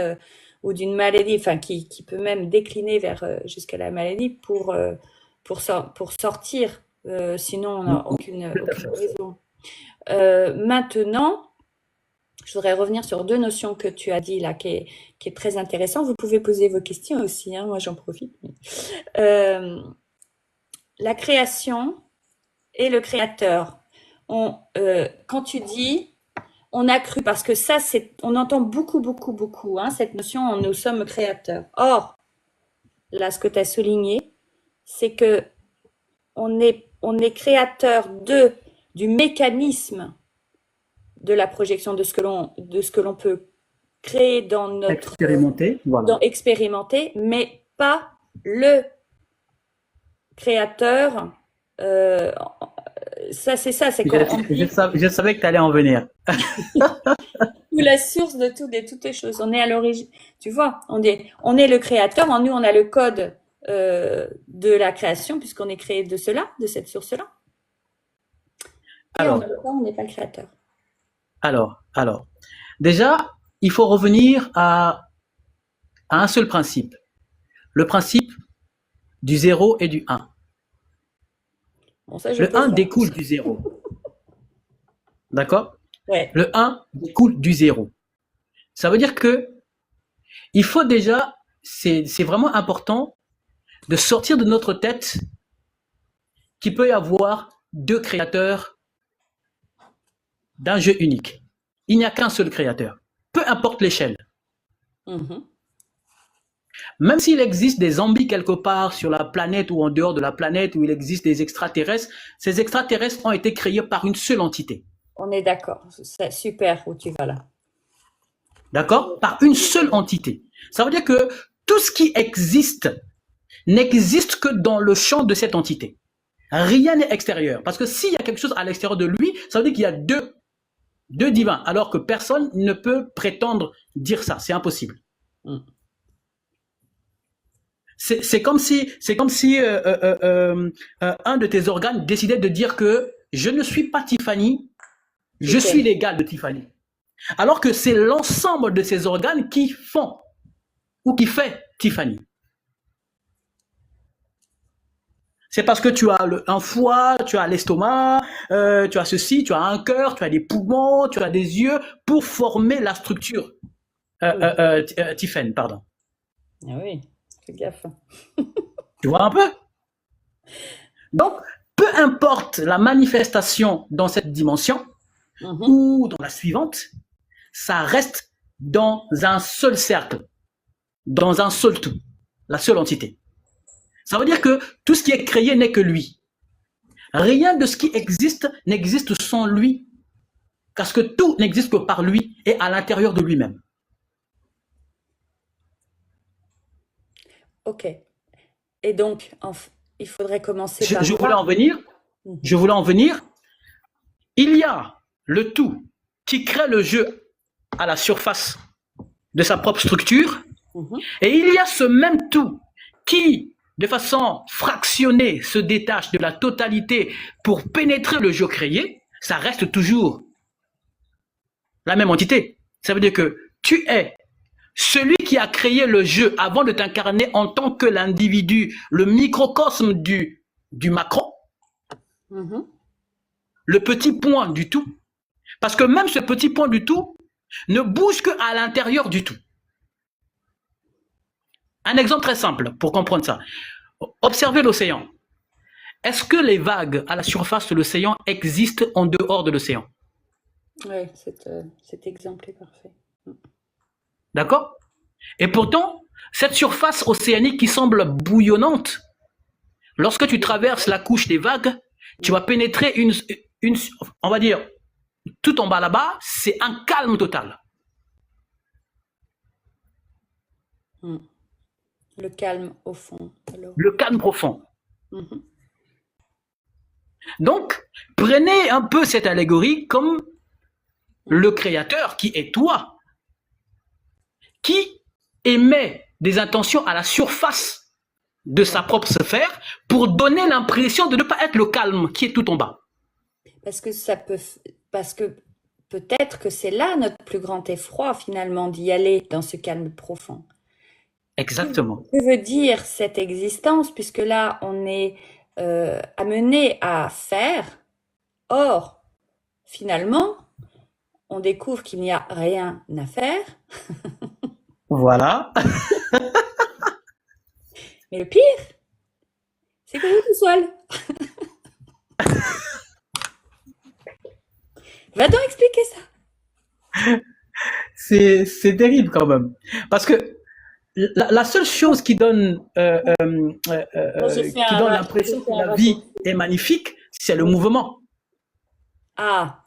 ou d'une maladie, enfin qui peut même décliner vers jusqu'à la maladie pour sortir. Sinon, on n'a aucune raison. Maintenant, je voudrais revenir sur deux notions que tu as dit là, qui est très intéressant. Vous pouvez poser vos questions aussi, hein, moi j'en profite. La création et le créateur. Quand tu dis on a cru, parce que ça, on entend beaucoup, hein, cette notion, nous sommes créateurs. Or, là, ce que tu as souligné, c'est que on est créateur du mécanisme de la projection de ce que l'on peut créer dans notre expérimenter, voilà. Expérimenter, mais pas le créateur. Ça, c'est ça, c'est je savais que tu allais en venir. La source de toutes les choses. On est à l'origine. Tu vois, on est le créateur. En nous, on a le code de la création, puisqu'on est créé de cela, de cette source-là. Et en même temps, on n'est pas le créateur. Alors, déjà, il faut revenir à un seul principe. Le principe du 0 et du 1. Bon, ça, le 1 découle du 0. D'accord? Ouais. Le 1 découle du 0. Ça veut dire que il faut déjà, c'est vraiment important de sortir de notre tête qu'il peut y avoir deux créateurs d'un jeu unique. Il n'y a qu'un seul créateur, peu importe l'échelle. Même s'il existe des zombies quelque part sur la planète ou en dehors de la planète, où il existe des extraterrestres, ces extraterrestres ont été créés par une seule entité. On est d'accord, c'est super où tu vas là. D'accord? Par une seule entité. Ça veut dire que tout ce qui existe n'existe que dans le champ de cette entité. Rien n'est extérieur. Parce que s'il y a quelque chose à l'extérieur de lui, ça veut dire qu'il y a deux divins, alors que personne ne peut prétendre dire ça. C'est impossible. C'est comme si un de tes organes décidait de dire que je ne suis pas Tiffany, je suis l'égal de Tiffany. Alors que c'est l'ensemble de ces organes qui font ou qui fait Tiffany. C'est parce que tu as un foie, tu as l'estomac, tu as ceci, tu as un cœur, tu as des poumons, tu as des yeux pour former la structure. Tiffany, pardon. Ah oui, fais gaffe. Tu vois un peu? Donc, peu importe la manifestation dans cette dimension ou dans la suivante, ça reste dans un seul cercle, dans un seul tout, la seule entité. Ça veut dire que tout ce qui est créé n'est que lui. Rien de ce qui existe n'existe sans lui, parce que tout n'existe que par lui et à l'intérieur de lui-même. Ok. Et donc, il faudrait commencer par... Je voulais en venir. Je voulais en venir. Il y a le tout qui crée le jeu à la surface de sa propre structure. Et il y a ce même tout qui, de façon fractionnée, se détache de la totalité pour pénétrer le jeu créé. Ça reste toujours la même entité. Ça veut dire que tu es celui qui a créé le jeu avant de t'incarner en tant que l'individu, le microcosme du macro, le petit point du tout. Parce que même ce petit point du tout ne bouge qu'à l'intérieur du tout. Un exemple très simple pour comprendre ça. Observez l'océan. Est-ce que les vagues à la surface de l'océan existent en dehors de l'océan? Oui, cet exemple est parfait. D'accord? Et pourtant, cette surface océanique qui semble bouillonnante, lorsque tu traverses la couche des vagues, tu vas pénétrer on va dire, tout en bas là-bas, c'est un calme total. Le calme au fond. Alors. Le calme profond. Mhm. Donc, prenez un peu cette allégorie comme le créateur qui est toi, qui émet des intentions à la surface de sa propre sphère pour donner l'impression de ne pas être le calme qui est tout en bas. Parce que peut-être que c'est là notre plus grand effroi finalement d'y aller dans ce calme profond. Exactement. Que veut dire cette existence, puisque là on est amené à faire, or finalement on découvre qu'il n'y a rien à faire. Voilà. Mais le pire, c'est que vous tout seul. Va donc expliquer ça. C'est terrible quand même. Parce que la seule chose qui donne, l'impression que la vie est magnifique, c'est le mouvement. Ah.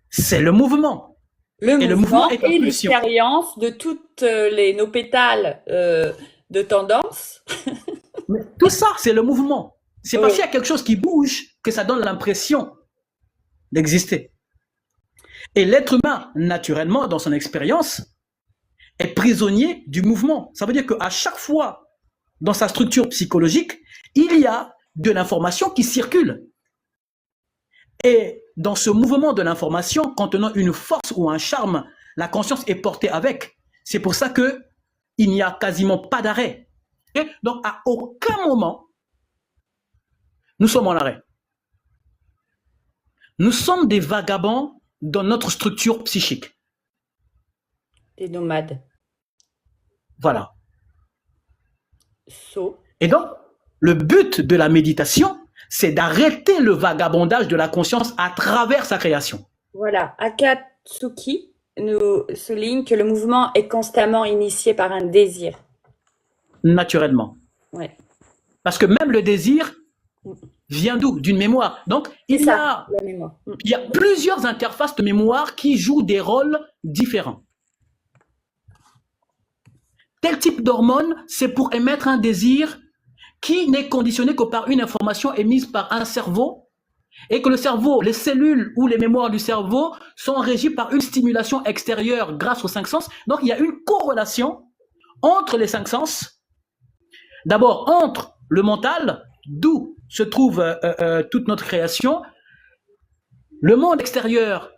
C'est le mouvement. Le mouvement et l'expérience de toutes nos pétales de tendance. Mais tout ça, c'est le mouvement. C'est parce qu'il y a quelque chose qui bouge que ça donne l'impression d'exister. Et l'être humain, naturellement, dans son expérience, est prisonnier du mouvement. Ça veut dire qu'à chaque fois, dans sa structure psychologique, il y a de l'information qui circule. Et dans ce mouvement de l'information, contenant une force ou un charme, la conscience est portée avec. C'est pour ça qu'il n'y a quasiment pas d'arrêt. Donc, à aucun moment, nous sommes en arrêt. Nous sommes des vagabonds dans notre structure psychique. Des nomades. Voilà. Et donc, le but de la méditation, c'est d'arrêter le vagabondage de la conscience à travers sa création. Voilà. Akatsuki nous souligne que le mouvement est constamment initié par un désir. Naturellement. Ouais. Parce que même le désir vient d'où? D'une mémoire. Donc, il y a plusieurs interfaces de mémoire qui jouent des rôles différents. Tel type d'hormone, c'est pour émettre un désir qui n'est conditionné que par une information émise par un cerveau et que le cerveau, les cellules ou les mémoires du cerveau sont régies par une stimulation extérieure grâce aux 5 sens. Donc, il y a une corrélation entre les 5 sens. D'abord, entre le mental, d'où se trouve toute notre création, le monde extérieur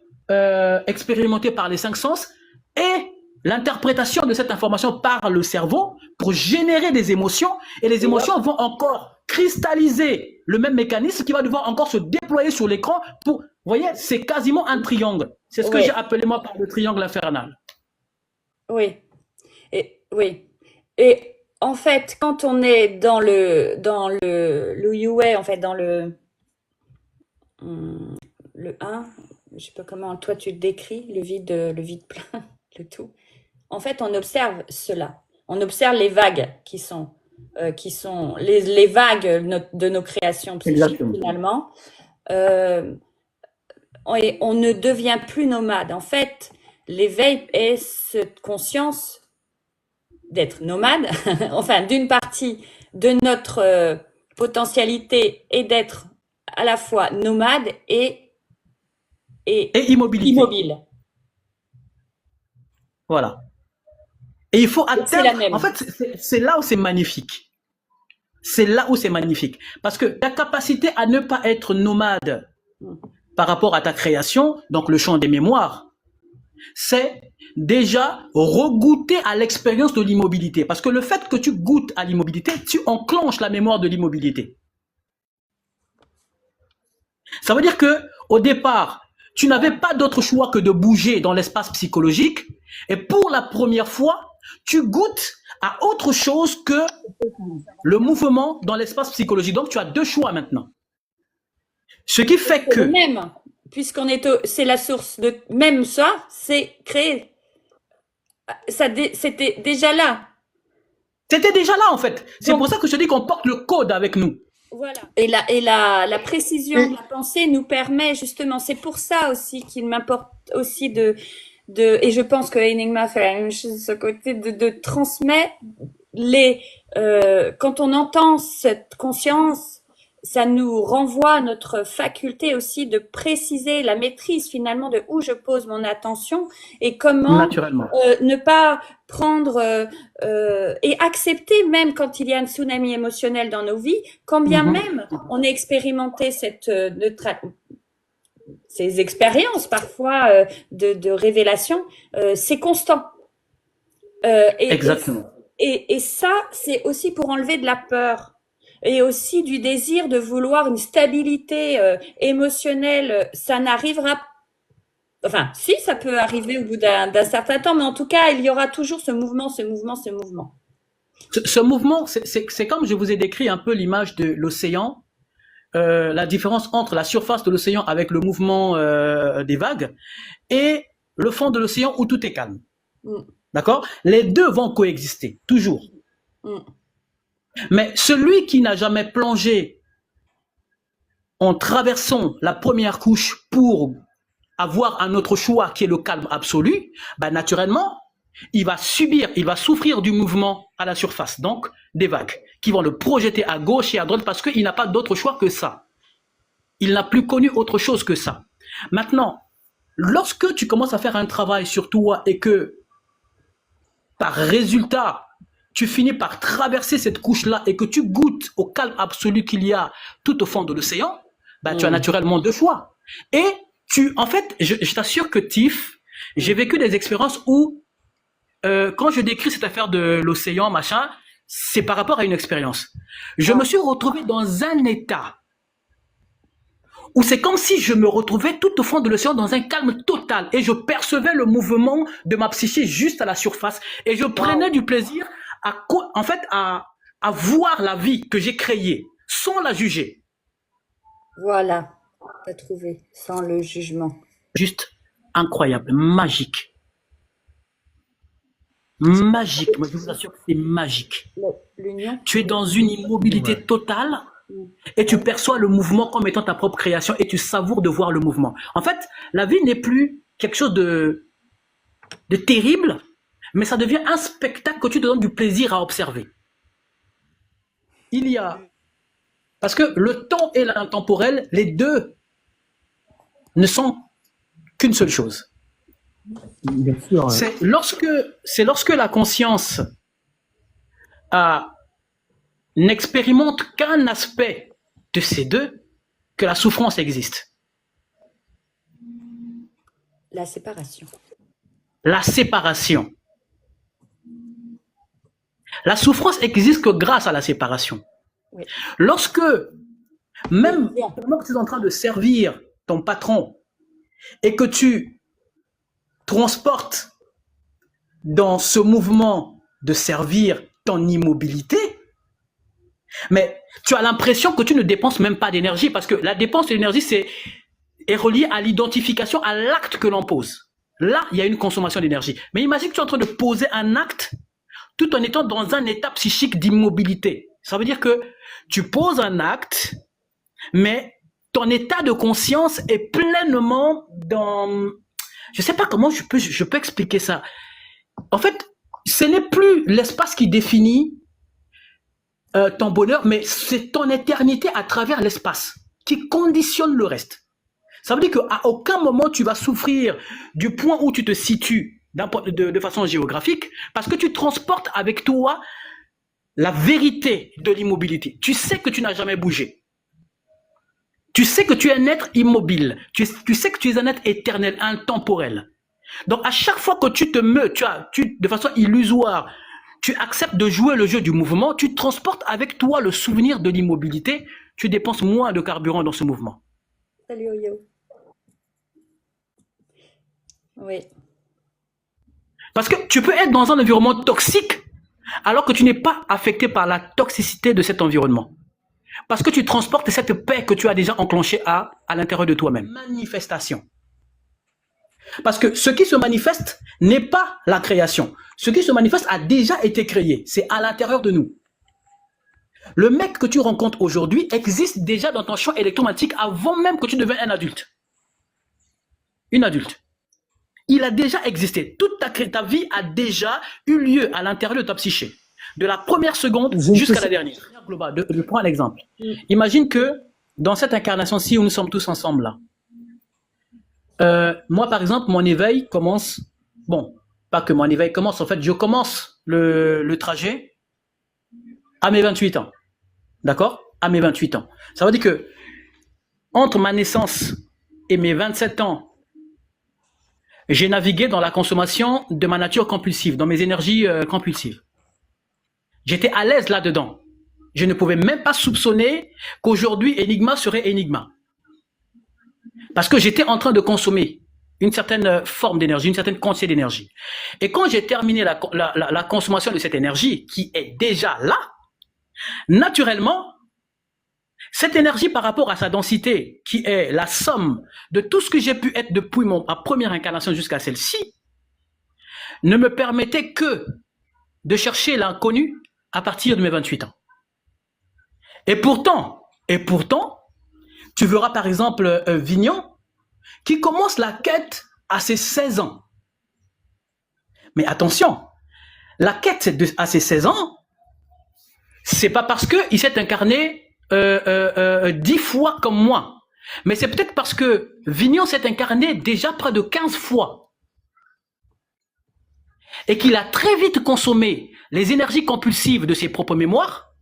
expérimenté par les 5 sens et l'interprétation de cette information par le cerveau pour générer des émotions, et les émotions vont encore cristalliser le même mécanisme qui va devoir encore se déployer sur l'écran pour, vous voyez, c'est quasiment un triangle. C'est ce que j'ai appelé moi par le triangle infernal. Oui. Et en fait, quand on est dans le UA, en fait, dans le 1, je sais pas comment toi tu le décris, le vide plein, le tout. En fait, on observe cela. On observe les vagues qui sont les vagues de nos créations psychiques. Exactement. Finalement. Et on ne devient plus nomade. En fait, l'éveil est cette conscience d'être nomade, enfin d'une partie de notre potentialité et d'être à la fois nomade et immobile. Voilà. Et il faut atteindre. En fait, c'est là où c'est magnifique. C'est là où c'est magnifique. Parce que ta capacité à ne pas être nomade par rapport à ta création, donc le champ des mémoires, c'est déjà regoûter à l'expérience de l'immobilité. Parce que le fait que tu goûtes à l'immobilité, tu enclenches la mémoire de l'immobilité. Ça veut dire que au départ, tu n'avais pas d'autre choix que de bouger dans l'espace psychologique. Et pour la première fois, tu goûtes à autre chose que le mouvement dans l'espace psychologique. Donc, tu as 2 choix maintenant. Ce qui fait que... Même, puisqu'on est c'est la source de... Même ça, c'est créer. C'était déjà là. C'était déjà là, en fait. C'est Donc, pour ça que je dis qu'on porte le code avec nous. voilà. La précision de Et la pensée nous permet justement, c'est pour ça aussi qu'il m'importe aussi et je pense que Enigma fait la même chose de ce côté, de transmettre quand on entend cette conscience, ça nous renvoie à notre faculté aussi de préciser la maîtrise finalement de où je pose mon attention et comment naturellement. ne pas prendre et accepter même quand il y a un tsunami émotionnel dans nos vies, quand bien Mhm. même on ait expérimenté ces expériences parfois de révélation, c'est constant. Euh, et, et, Exactement. et ça, c'est aussi pour enlever de la peur et aussi du désir de vouloir une stabilité émotionnelle. Ça n'arrivera, enfin, si, ça peut arriver au bout d'un certain temps, mais en tout cas, il y aura toujours ce mouvement, ce mouvement, ce mouvement. Ce mouvement, c'est comme je vous ai décrit un peu l'image de l'océan, la différence entre la surface de l'océan avec le mouvement des vagues et le fond de l'océan où tout est calme. Mm, D'accord? Les deux vont coexister, toujours. mm. Mais celui qui n'a jamais plongé en traversant la première couche pour avoir un autre choix qui est le calme absolu, ben naturellement, il va souffrir du mouvement à la surface, donc des vagues, qui vont le projeter à gauche et à droite parce qu'il n'a pas d'autre choix que ça. Il n'a plus connu autre chose que ça. Maintenant, lorsque tu commences à faire un travail sur toi et que, par résultat, tu finis par traverser cette couche-là et que tu goûtes au calme absolu qu'il y a tout au fond de l'océan, ben, tu as naturellement deux choix. Et en fait, je t'assure que Tiff, j'ai vécu des expériences où, quand je décris cette affaire de l'océan, machin, c'est par rapport à une expérience. Je me suis retrouvé dans un état où c'est comme si je me retrouvais tout au fond de l'océan dans un calme total et je percevais le mouvement de ma psyché juste à la surface et je prenais du plaisir en fait, à voir la vie que j'ai créée sans la juger. Voilà, t'as trouvé, sans le jugement. Juste incroyable, magique. Magique, moi je vous assure que c'est magique. L'union. Tu es dans une immobilité totale et tu perçois le mouvement comme étant ta propre création et tu savoures de voir le mouvement. En fait, la vie n'est plus quelque chose de terrible, mais ça devient un spectacle que tu te donnes du plaisir à observer. Il y a, parce que le temps et l'intemporel, les deux ne sont qu'une seule chose. Bien sûr. C'est lorsque la conscience n'expérimente qu'un aspect de ces deux que la souffrance existe. La séparation. La séparation. La souffrance existe que grâce à la séparation. Oui. Lorsque, même pendant que tu es en train de servir ton patron et que tu transportes dans ce mouvement de servir ton immobilité, mais tu as l'impression que tu ne dépenses même pas d'énergie parce que la dépense d'énergie est reliée à l'identification, à l'acte que l'on pose. Là, il y a une consommation d'énergie. Mais imagine que tu es en train de poser un acte tout en étant dans un état psychique d'immobilité. Ça veut dire que tu poses un acte, mais ton état de conscience est pleinement dans... Je ne sais pas comment je peux expliquer ça. En fait, ce n'est plus l'espace qui définit ton bonheur, mais c'est ton éternité à travers l'espace qui conditionne le reste. Ça veut dire qu'à aucun moment tu vas souffrir du point où tu te situes de façon géographique, parce que tu transportes avec toi la vérité de l'immobilité. Tu sais que tu n'as jamais bougé. Tu sais que tu es un être immobile. Tu sais que tu es un être éternel, intemporel. Donc à chaque fois que tu te meus, de façon illusoire, tu acceptes de jouer le jeu du mouvement, tu transportes avec toi le souvenir de l'immobilité, tu dépenses moins de carburant dans ce mouvement. Salut Yo. Oui. Parce que tu peux être dans un environnement toxique alors que tu n'es pas affecté par la toxicité de cet environnement. Parce que tu transportes cette paix que tu as déjà enclenchée à l'intérieur de toi-même. Manifestation. Parce que ce qui se manifeste n'est pas la création. Ce qui se manifeste a déjà été créé. C'est à l'intérieur de nous. Le mec que tu rencontres aujourd'hui existe déjà dans ton champ électromagnétique avant même que tu deviennes un adulte. Une adulte. Il a déjà existé. Toute ta vie a déjà eu lieu à l'intérieur de ta psyché. De la première seconde jusqu'à la dernière. Je prends un exemple. Imagine que dans cette incarnation-ci où nous sommes tous ensemble là, moi par exemple, mon éveil commence, bon, pas que mon éveil commence, en fait, je commence le trajet à mes 28 ans. D'accord? À mes 28 ans. Ça veut dire que entre ma naissance et mes 27 ans, j'ai navigué dans la consommation de ma nature compulsive, dans mes énergies compulsives. J'étais à l'aise là-dedans. Je ne pouvais même pas soupçonner qu'aujourd'hui Enigma serait Enigma. Parce que j'étais en train de consommer une certaine forme d'énergie, une certaine quantité d'énergie. Et quand j'ai terminé la consommation de cette énergie, qui est déjà là, naturellement, cette énergie par rapport à sa densité, qui est la somme de tout ce que j'ai pu être depuis ma première incarnation jusqu'à celle-ci, ne me permettait que de chercher l'inconnu à partir de mes 28 ans. Et pourtant, tu verras par exemple Vignon, qui commence la quête à ses 16 ans. Mais attention, la quête à ses 16 ans, c'est pas parce qu'il s'est incarné 10 fois comme moi. Mais c'est peut-être parce que Vignon s'est incarné déjà près de 15 fois. Et qu'il a très vite consommé les énergies compulsives de ses propres mémoires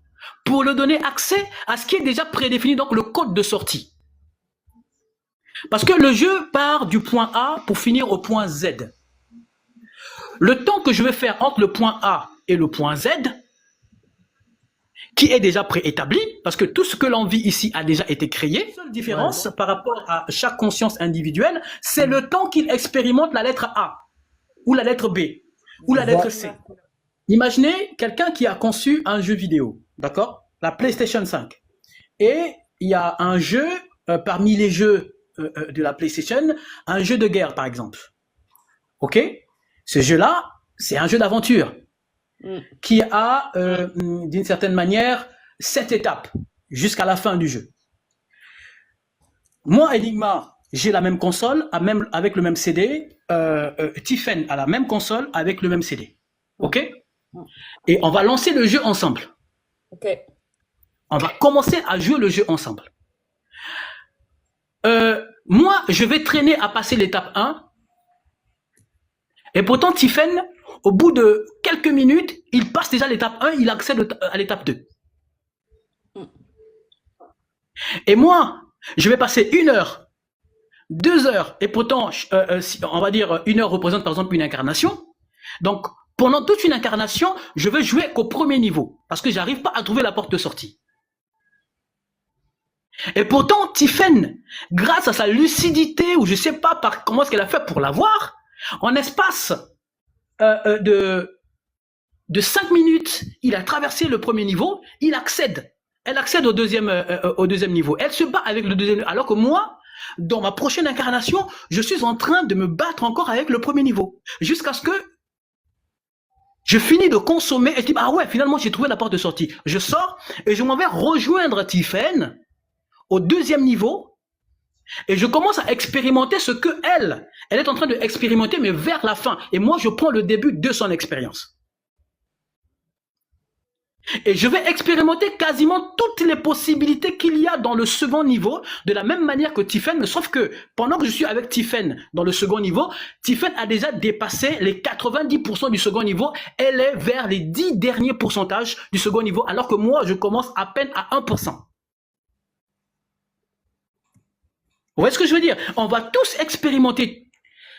pour lui donner accès à ce qui est déjà prédéfini, donc le code de sortie. Parce que le jeu part du point A pour finir au point Z. Le temps que je vais faire entre le point A et le point Z, qui est déjà préétabli, parce que tout ce que l'on vit ici a déjà été créé. La seule différence par rapport à chaque conscience individuelle, c'est le temps qu'il expérimente la lettre A, ou la lettre B, ou la lettre C. Imaginez quelqu'un qui a conçu un jeu vidéo, d'accord? La PlayStation 5. Et il y a un jeu, parmi les jeux de la PlayStation, un jeu de guerre par exemple. Ok? Ce jeu-là, c'est un jeu d'aventure qui a, d'une certaine manière, 7 étapes jusqu'à la fin du jeu. Moi, Enigma, j'ai la même console, avec le même CD. Tiffen a la même console avec le même CD. Ok? Et on va lancer le jeu ensemble. Ok. On va commencer à jouer le jeu ensemble. Moi, je vais traîner à passer l'étape 1. Et pourtant, Tiffen, au bout de quelques minutes, il passe déjà l'étape 1, il accède à l'étape 2. Et moi, je vais passer 1 heure, 2 heures, et pourtant, on va dire 1 heure représente par exemple une incarnation. Donc, pendant toute une incarnation, je vais jouer qu'au premier niveau, parce que j'arrive pas à trouver la porte de sortie. Et pourtant, Tiffen, grâce à sa lucidité, ou je sais pas par comment est-ce qu'elle a fait pour l'avoir, en espace de 5 minutes, il a traversé le premier niveau, elle accède au deuxième niveau. Elle se bat avec le deuxième, alors que moi, dans ma prochaine incarnation, je suis en train de me battre encore avec le premier niveau, jusqu'à ce que je finis de consommer et je dis, ah ouais, finalement, j'ai trouvé la porte de sortie. Je sors et je m'en vais rejoindre Tiffen au deuxième niveau et je commence à expérimenter ce que elle est en train d'expérimenter, mais vers la fin. Et moi, je prends le début de son expérience. Et je vais expérimenter quasiment toutes les possibilités qu'il y a dans le second niveau, de la même manière que Tiffen, sauf que pendant que je suis avec Tiffen dans le second niveau, Tiffen a déjà dépassé les 90% du second niveau, elle est vers les 10 derniers pourcentages du second niveau, alors que moi, je commence à peine à 1%. Vous voyez ce que je veux dire? On va tous expérimenter.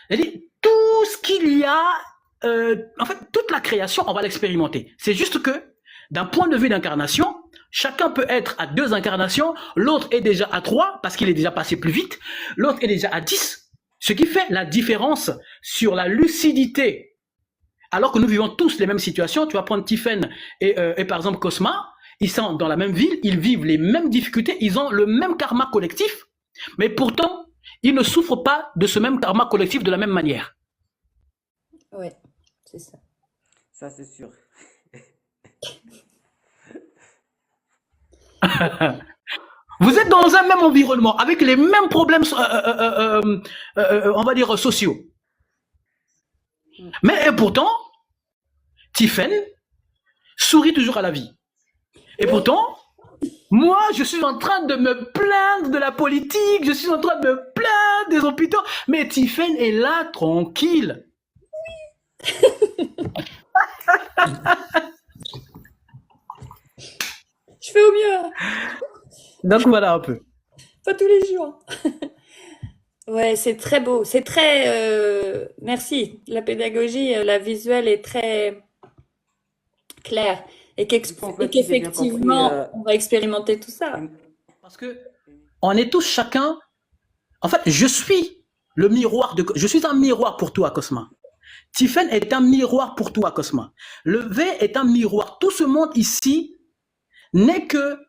C'est-à-dire, tout ce qu'il y a, en fait, toute la création, on va l'expérimenter. C'est juste que, d'un point de vue d'incarnation, chacun peut être à 2 incarnations, l'autre est déjà à 3 parce qu'il est déjà passé plus vite, l'autre est déjà à 10, ce qui fait la différence sur la lucidité. Alors que nous vivons tous les mêmes situations, tu vas prendre Tiffen et par exemple Cosma, ils sont dans la même ville, ils vivent les mêmes difficultés, ils ont le même karma collectif, mais pourtant, ils ne souffrent pas de ce même karma collectif de la même manière. Ouais, c'est ça. Ça, c'est sûr. Vous êtes dans un même environnement, avec les mêmes problèmes, on va dire, sociaux. Mais et pourtant, Tiffen sourit toujours à la vie. Et pourtant, moi, je suis en train de me plaindre de la politique, je suis en train de me plaindre des hôpitaux, mais Tiffen est là, tranquille. Je fais au mieux, Donc voilà un peu. pas tous les jours. Ouais, c'est très beau, c'est très... merci, la pédagogie, la visuelle est très claire et En fait, si j'ai bien compris, qu'effectivement, on va expérimenter tout ça. Parce que on est tous chacun. En fait, je suis le miroir de. Je suis un miroir pour toi, Cosma. Tiffen est un miroir pour toi, Cosma. Le V est un miroir. Tout ce monde ici n'est que.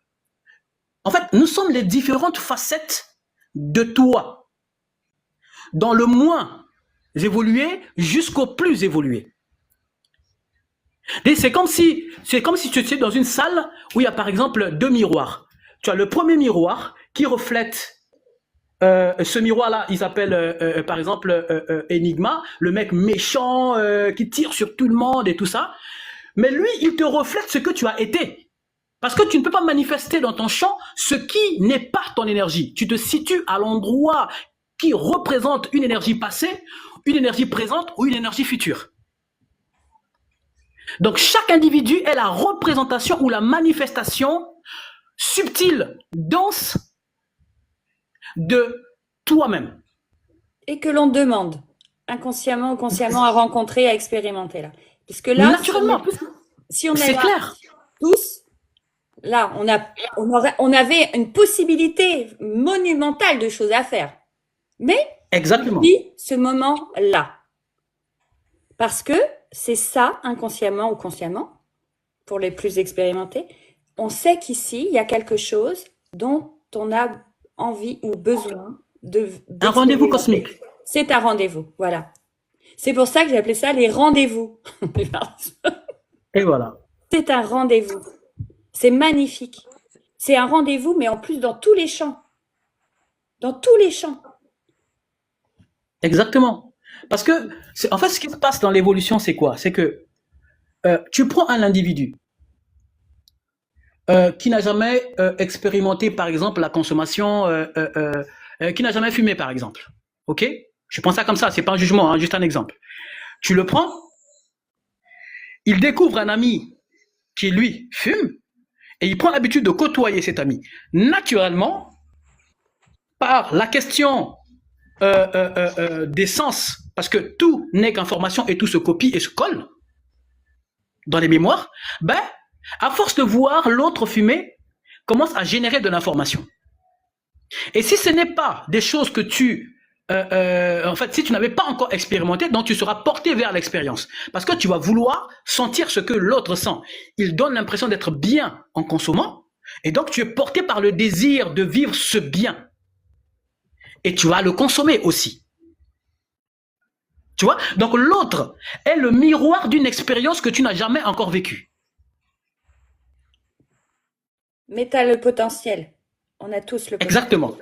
En fait, nous sommes les différentes facettes de toi. Dans le moins évolué jusqu'au plus évolué. Et c'est comme si tu étais dans une salle où il y a par exemple deux miroirs. Tu as le premier miroir qui reflète ce miroir-là, il s'appelle par exemple Enigma, le mec méchant qui tire sur tout le monde et tout ça. Mais lui, il te reflète ce que tu as été. Parce que tu ne peux pas manifester dans ton champ ce qui n'est pas ton énergie. Tu te situes à l'endroit qui représente une énergie passée, une énergie présente ou une énergie future. Donc chaque individu est la représentation ou la manifestation subtile, dense de toi-même. Et que l'on demande, inconsciemment ou consciemment, à rencontrer, à expérimenter là. Puisque là, naturellement, si on c'est est là clair. tous, là, on avait une possibilité monumentale de choses à faire. Mais Exactement. puis ce moment-là. Parce que c'est ça, inconsciemment ou consciemment, pour les plus expérimentés, on sait qu'ici, il y a quelque chose dont on a envie ou besoin Un rendez-vous cosmique. C'est un rendez-vous, voilà. C'est pour ça que j'ai appelé ça les rendez-vous. Et voilà. C'est un rendez-vous. C'est magnifique. C'est un rendez-vous, mais en plus dans tous les champs. Dans tous les champs. Exactement. Parce que, en fait, ce qui se passe dans l'évolution, c'est quoi? C'est que tu prends un individu qui n'a jamais expérimenté, par exemple, la consommation, qui n'a jamais fumé, par exemple. Ok? Je prends ça comme ça, c'est pas un jugement, hein, juste un exemple. Tu le prends, il découvre un ami qui, lui, fume, et il prend l'habitude de côtoyer cet ami. Naturellement, par la question des sens, parce que tout n'est qu'information et tout se copie et se colle dans les mémoires, ben, à force de voir l'autre fumer, commence à générer de l'information. Et si ce n'est pas des choses que en fait, si tu n'avais pas encore expérimenté, donc tu seras porté vers l'expérience. Parce que tu vas vouloir sentir ce que l'autre sent. Il donne l'impression d'être bien en consommant, et donc tu es porté par le désir de vivre ce bien. Et tu vas le consommer aussi. Tu vois? Donc l'autre est le miroir d'une expérience que tu n'as jamais encore vécue. Mais tu as le potentiel. On a tous le potentiel. Exactement.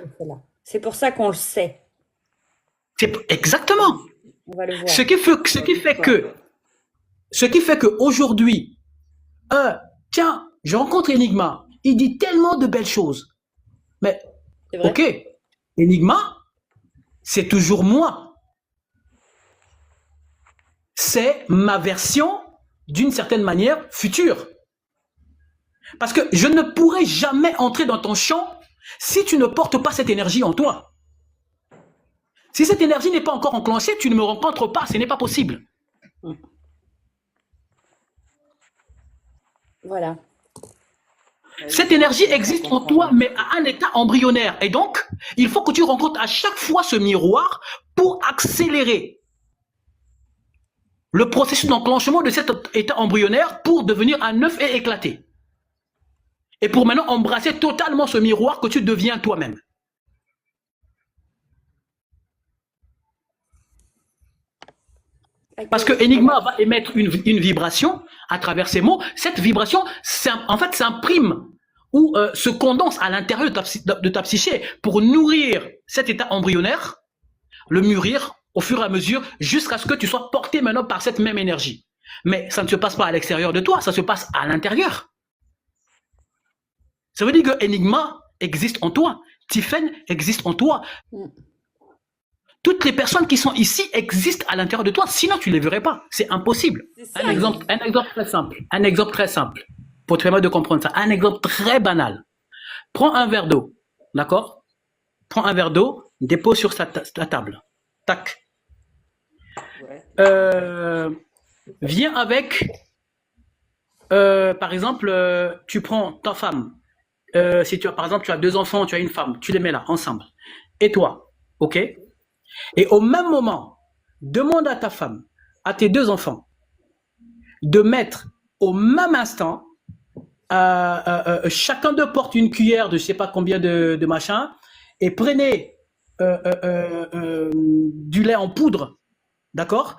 C'est pour ça qu'on le sait. Exactement. On va le voir. Ce qui fait que aujourd'hui, tiens, je rencontre Enigma, il dit tellement de belles choses. Mais, ok, Enigma, c'est toujours moi. C'est ma version, d'une certaine manière, future. Parce que je ne pourrai jamais entrer dans ton champ si tu ne portes pas cette énergie en toi. Si cette énergie n'est pas encore enclenchée, tu ne me rencontres pas, ce n'est pas possible. Voilà. Cette énergie existe en toi, mais à un état embryonnaire. Et donc, il faut que tu rencontres à chaque fois ce miroir pour accélérer le processus d'enclenchement de cet état embryonnaire pour devenir un œuf et éclater. Et pour maintenant embrasser totalement ce miroir que tu deviens toi-même. Parce que Enigma va émettre une vibration à travers ces mots. Cette vibration, en fait, s'imprime ou se condense à l'intérieur de ta psyché pour nourrir cet état embryonnaire, le mûrir au fur et à mesure jusqu'à ce que tu sois porté maintenant par cette même énergie. Mais ça ne se passe pas à l'extérieur de toi, ça se passe à l'intérieur. Ça veut dire que Enigma existe en toi, Tiphaine existe en toi. Toutes les personnes qui sont ici existent à l'intérieur de toi, sinon tu ne les verrais pas. C'est impossible. Un exemple très simple. Un exemple très simple. Pour te permettre de comprendre ça. Un exemple très banal. Prends un verre d'eau. D'accord? Prends un verre d'eau, dépose sur ta table. Tac. Viens avec, par exemple, tu prends ta femme. Si tu as, par exemple, tu as 2 enfants, tu as une femme, tu les mets là, ensemble. Et toi, ok? Et au même moment, demande à ta femme, à tes 2 enfants, de mettre au même instant, chacun d'eux porte une cuillère de je sais pas combien de machin, et prenez du lait en poudre, d'accord?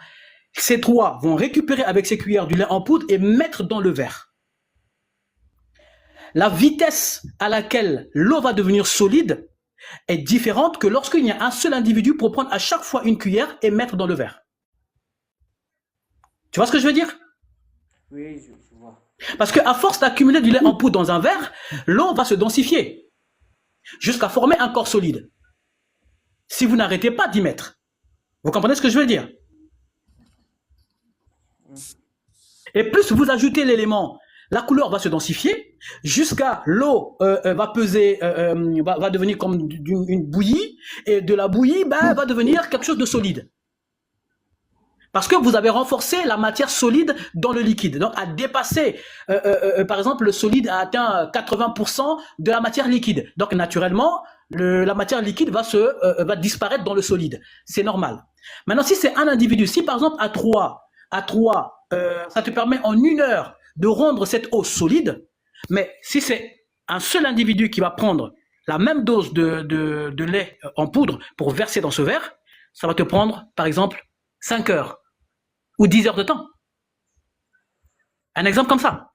Ces 3 vont récupérer avec ces cuillères du lait en poudre et mettre dans le verre. La vitesse à laquelle l'eau va devenir solide est différente que lorsqu'il y a un seul individu pour prendre à chaque fois une cuillère et mettre dans le verre. Tu vois ce que je veux dire? Oui, je vois. Parce qu'à force d'accumuler du lait en poudre dans un verre, l'eau va se densifier jusqu'à former un corps solide. Si vous n'arrêtez pas d'y mettre. Vous comprenez ce que je veux dire? Et plus vous ajoutez l'élément, la couleur va se densifier jusqu'à l'eau va peser, va devenir comme une bouillie, et de la bouillie va devenir quelque chose de solide. Parce que vous avez renforcé la matière solide dans le liquide. Donc, à dépasser, par exemple, le solide a atteint 80% de la matière liquide. Donc, naturellement, la matière liquide va disparaître dans le solide. C'est normal. Maintenant, si c'est un individu, si par exemple à 3, ça te permet en 1 heure de rendre cette eau solide, mais si c'est un seul individu qui va prendre la même dose de lait en poudre pour verser dans ce verre, ça va te prendre, par exemple, 5 heures ou 10 heures de temps. Un exemple comme ça.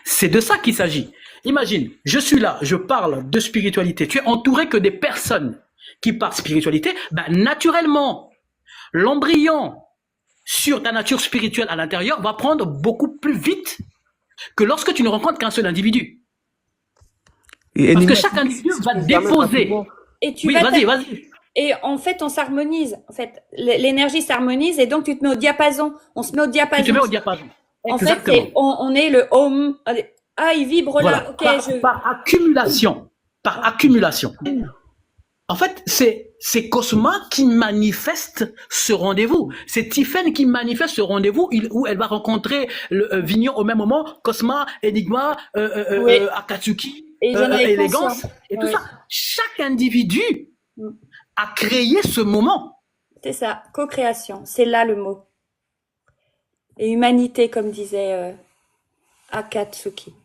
C'est de ça qu'il s'agit. Imagine, je suis là, je parle de spiritualité. Tu es entouré que des personnes qui parlent spiritualité. Naturellement, l'embryon sur ta nature spirituelle à l'intérieur va prendre beaucoup plus vite que lorsque tu ne rencontres qu'un seul individu. Parce que chaque individu va déposer. Et tu oui, vas-y. Et en fait, on s'harmonise. En fait, l'énergie s'harmonise et donc tu te mets au diapason. On se met au diapason. Tu te mets au diapason. En fait, on est le home. Ah, il vibre voilà. là. Okay, par accumulation. Par accumulation. En fait, c'est Cosma qui manifeste ce rendez-vous. C'est Tiphaine qui manifeste ce rendez-vous où elle va rencontrer le Vignon au même moment. Cosma, Enigma, oui. Akatsuki, et Élégance et tout ça. Chaque individu a créé ce moment. C'est ça, co-création. C'est là le mot. Et humanité, comme disait Akatsuki.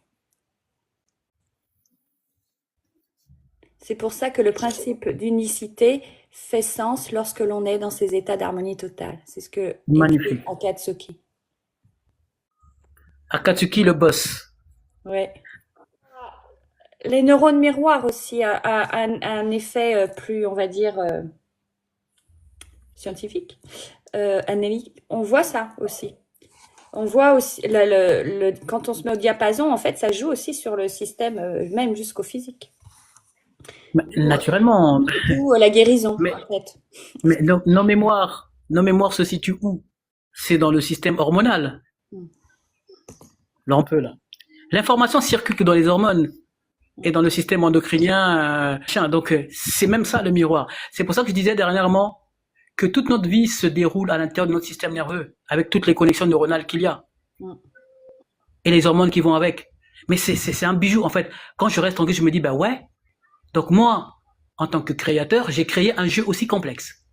C'est pour ça que le principe d'unicité fait sens lorsque l'on est dans ces états d'harmonie totale. C'est ce que magnifique Akatsuki. Akatsuki, le boss. Ouais. Les neurones miroirs aussi a un effet plus, on va dire, scientifique, analytique. On voit ça aussi. On voit aussi, quand on se met au diapason, en fait, ça joue aussi sur le système, même jusqu'au physique. Naturellement. Ou la guérison, en fait. Mais nos mémoires se situent où? C'est dans le système hormonal. Là, on peut, là. L'information circule que dans les hormones et dans le système endocrinien. Donc, c'est même ça le miroir. C'est pour ça que je disais dernièrement que toute notre vie se déroule à l'intérieur de notre système nerveux, avec toutes les connexions neuronales qu'il y a. Et les hormones qui vont avec. Mais c'est un bijou, en fait. Quand je reste tranquille, je me dis, ouais. Donc moi, en tant que créateur, j'ai créé un jeu aussi complexe.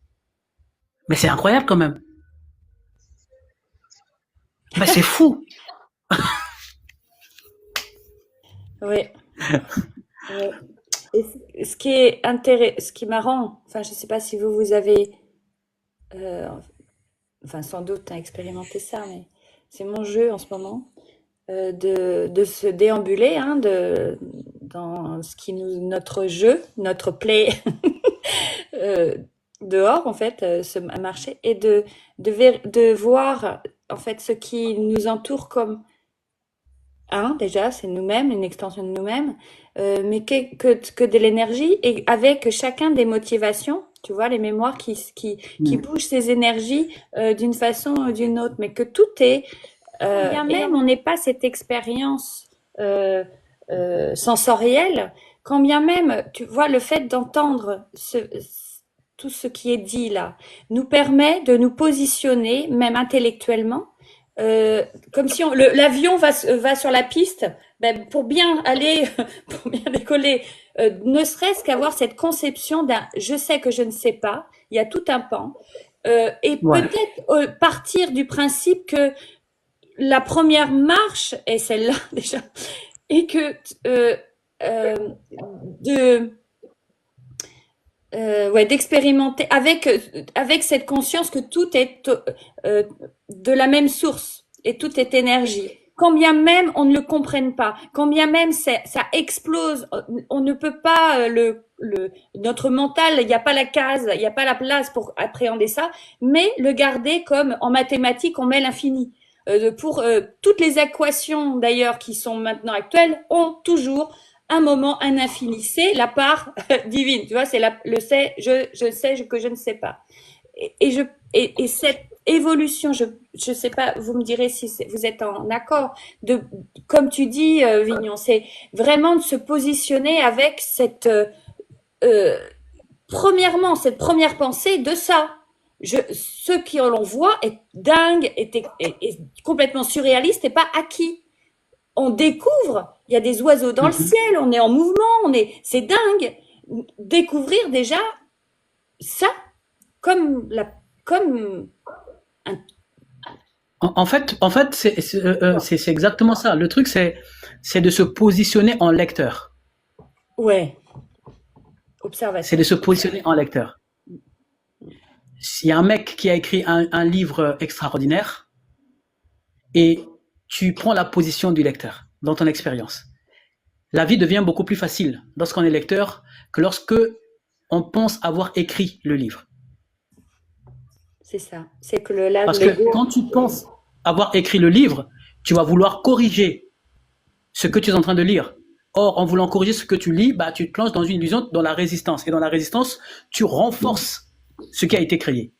Mais c'est incroyable quand même. C'est fou. Oui. Et ce qui est marrant, enfin, je ne sais pas si vous avez enfin sans doute t'as expérimenté ça, mais c'est mon jeu en ce moment, de se déambuler hein, dans ce qui notre jeu, notre play euh, dehors en fait, ce marché, et de voir en fait ce qui nous entoure comme déjà, c'est nous-mêmes, une extension de nous-mêmes, mais que de l'énergie, et avec chacun des motivations, tu vois, les mémoires qui bougent ces énergies d'une façon ou d'une autre, mais que tout est, bien même on n'ait pas cette expérience sensorielle, quand bien même, tu vois, le fait d'entendre tout ce qui est dit là, nous permet de nous positionner, même intellectuellement, comme si l'avion va sur la piste, ben, pour bien aller, pour bien décoller, ne serait-ce qu'avoir cette conception d'un je sais que je ne sais pas, il y a tout un pan, et Ouais. peut-être partir du principe que la première marche est celle-là déjà, et que d'expérimenter avec cette conscience que tout est de la même source et tout est énergie. Quand bien même on ne le comprenne pas, quand bien même ça explose, on ne peut pas notre mental, il n'y a pas la case, il n'y a pas la place pour appréhender ça, mais le garder comme en mathématiques on met l'infini. Pour toutes les équations d'ailleurs qui sont maintenant actuelles ont toujours un moment, un infini. C'est la part divine, tu vois, c'est le sais, je sais que je ne sais pas. Et cette évolution, je sais pas, vous me direz si vous êtes en accord, comme tu dis, Vignon, c'est vraiment de se positionner avec cette, premièrement, cette première pensée de ça. Ce qui l'on voit est dingue, est complètement surréaliste et pas acquis. On découvre, il y a des oiseaux dans le ciel, on est en mouvement, c'est dingue. Découvrir déjà ça comme un, En fait, c'est exactement ça. Le truc, c'est de se positionner en lecteur. ouais, observation. C'est de se positionner en lecteur. Il y a un mec qui a écrit un livre extraordinaire et tu prends la position du lecteur dans ton expérience. La vie devient beaucoup plus facile lorsqu'on est lecteur que lorsque on pense avoir écrit le livre. C'est ça. C'est que Parce que quand tu penses avoir écrit le livre, tu vas vouloir corriger ce que tu es en train de lire. Or, en voulant corriger ce que tu lis, bah, tu te lances dans une illusion, dans la résistance. Et dans la résistance, tu renforces ce qui a été créé.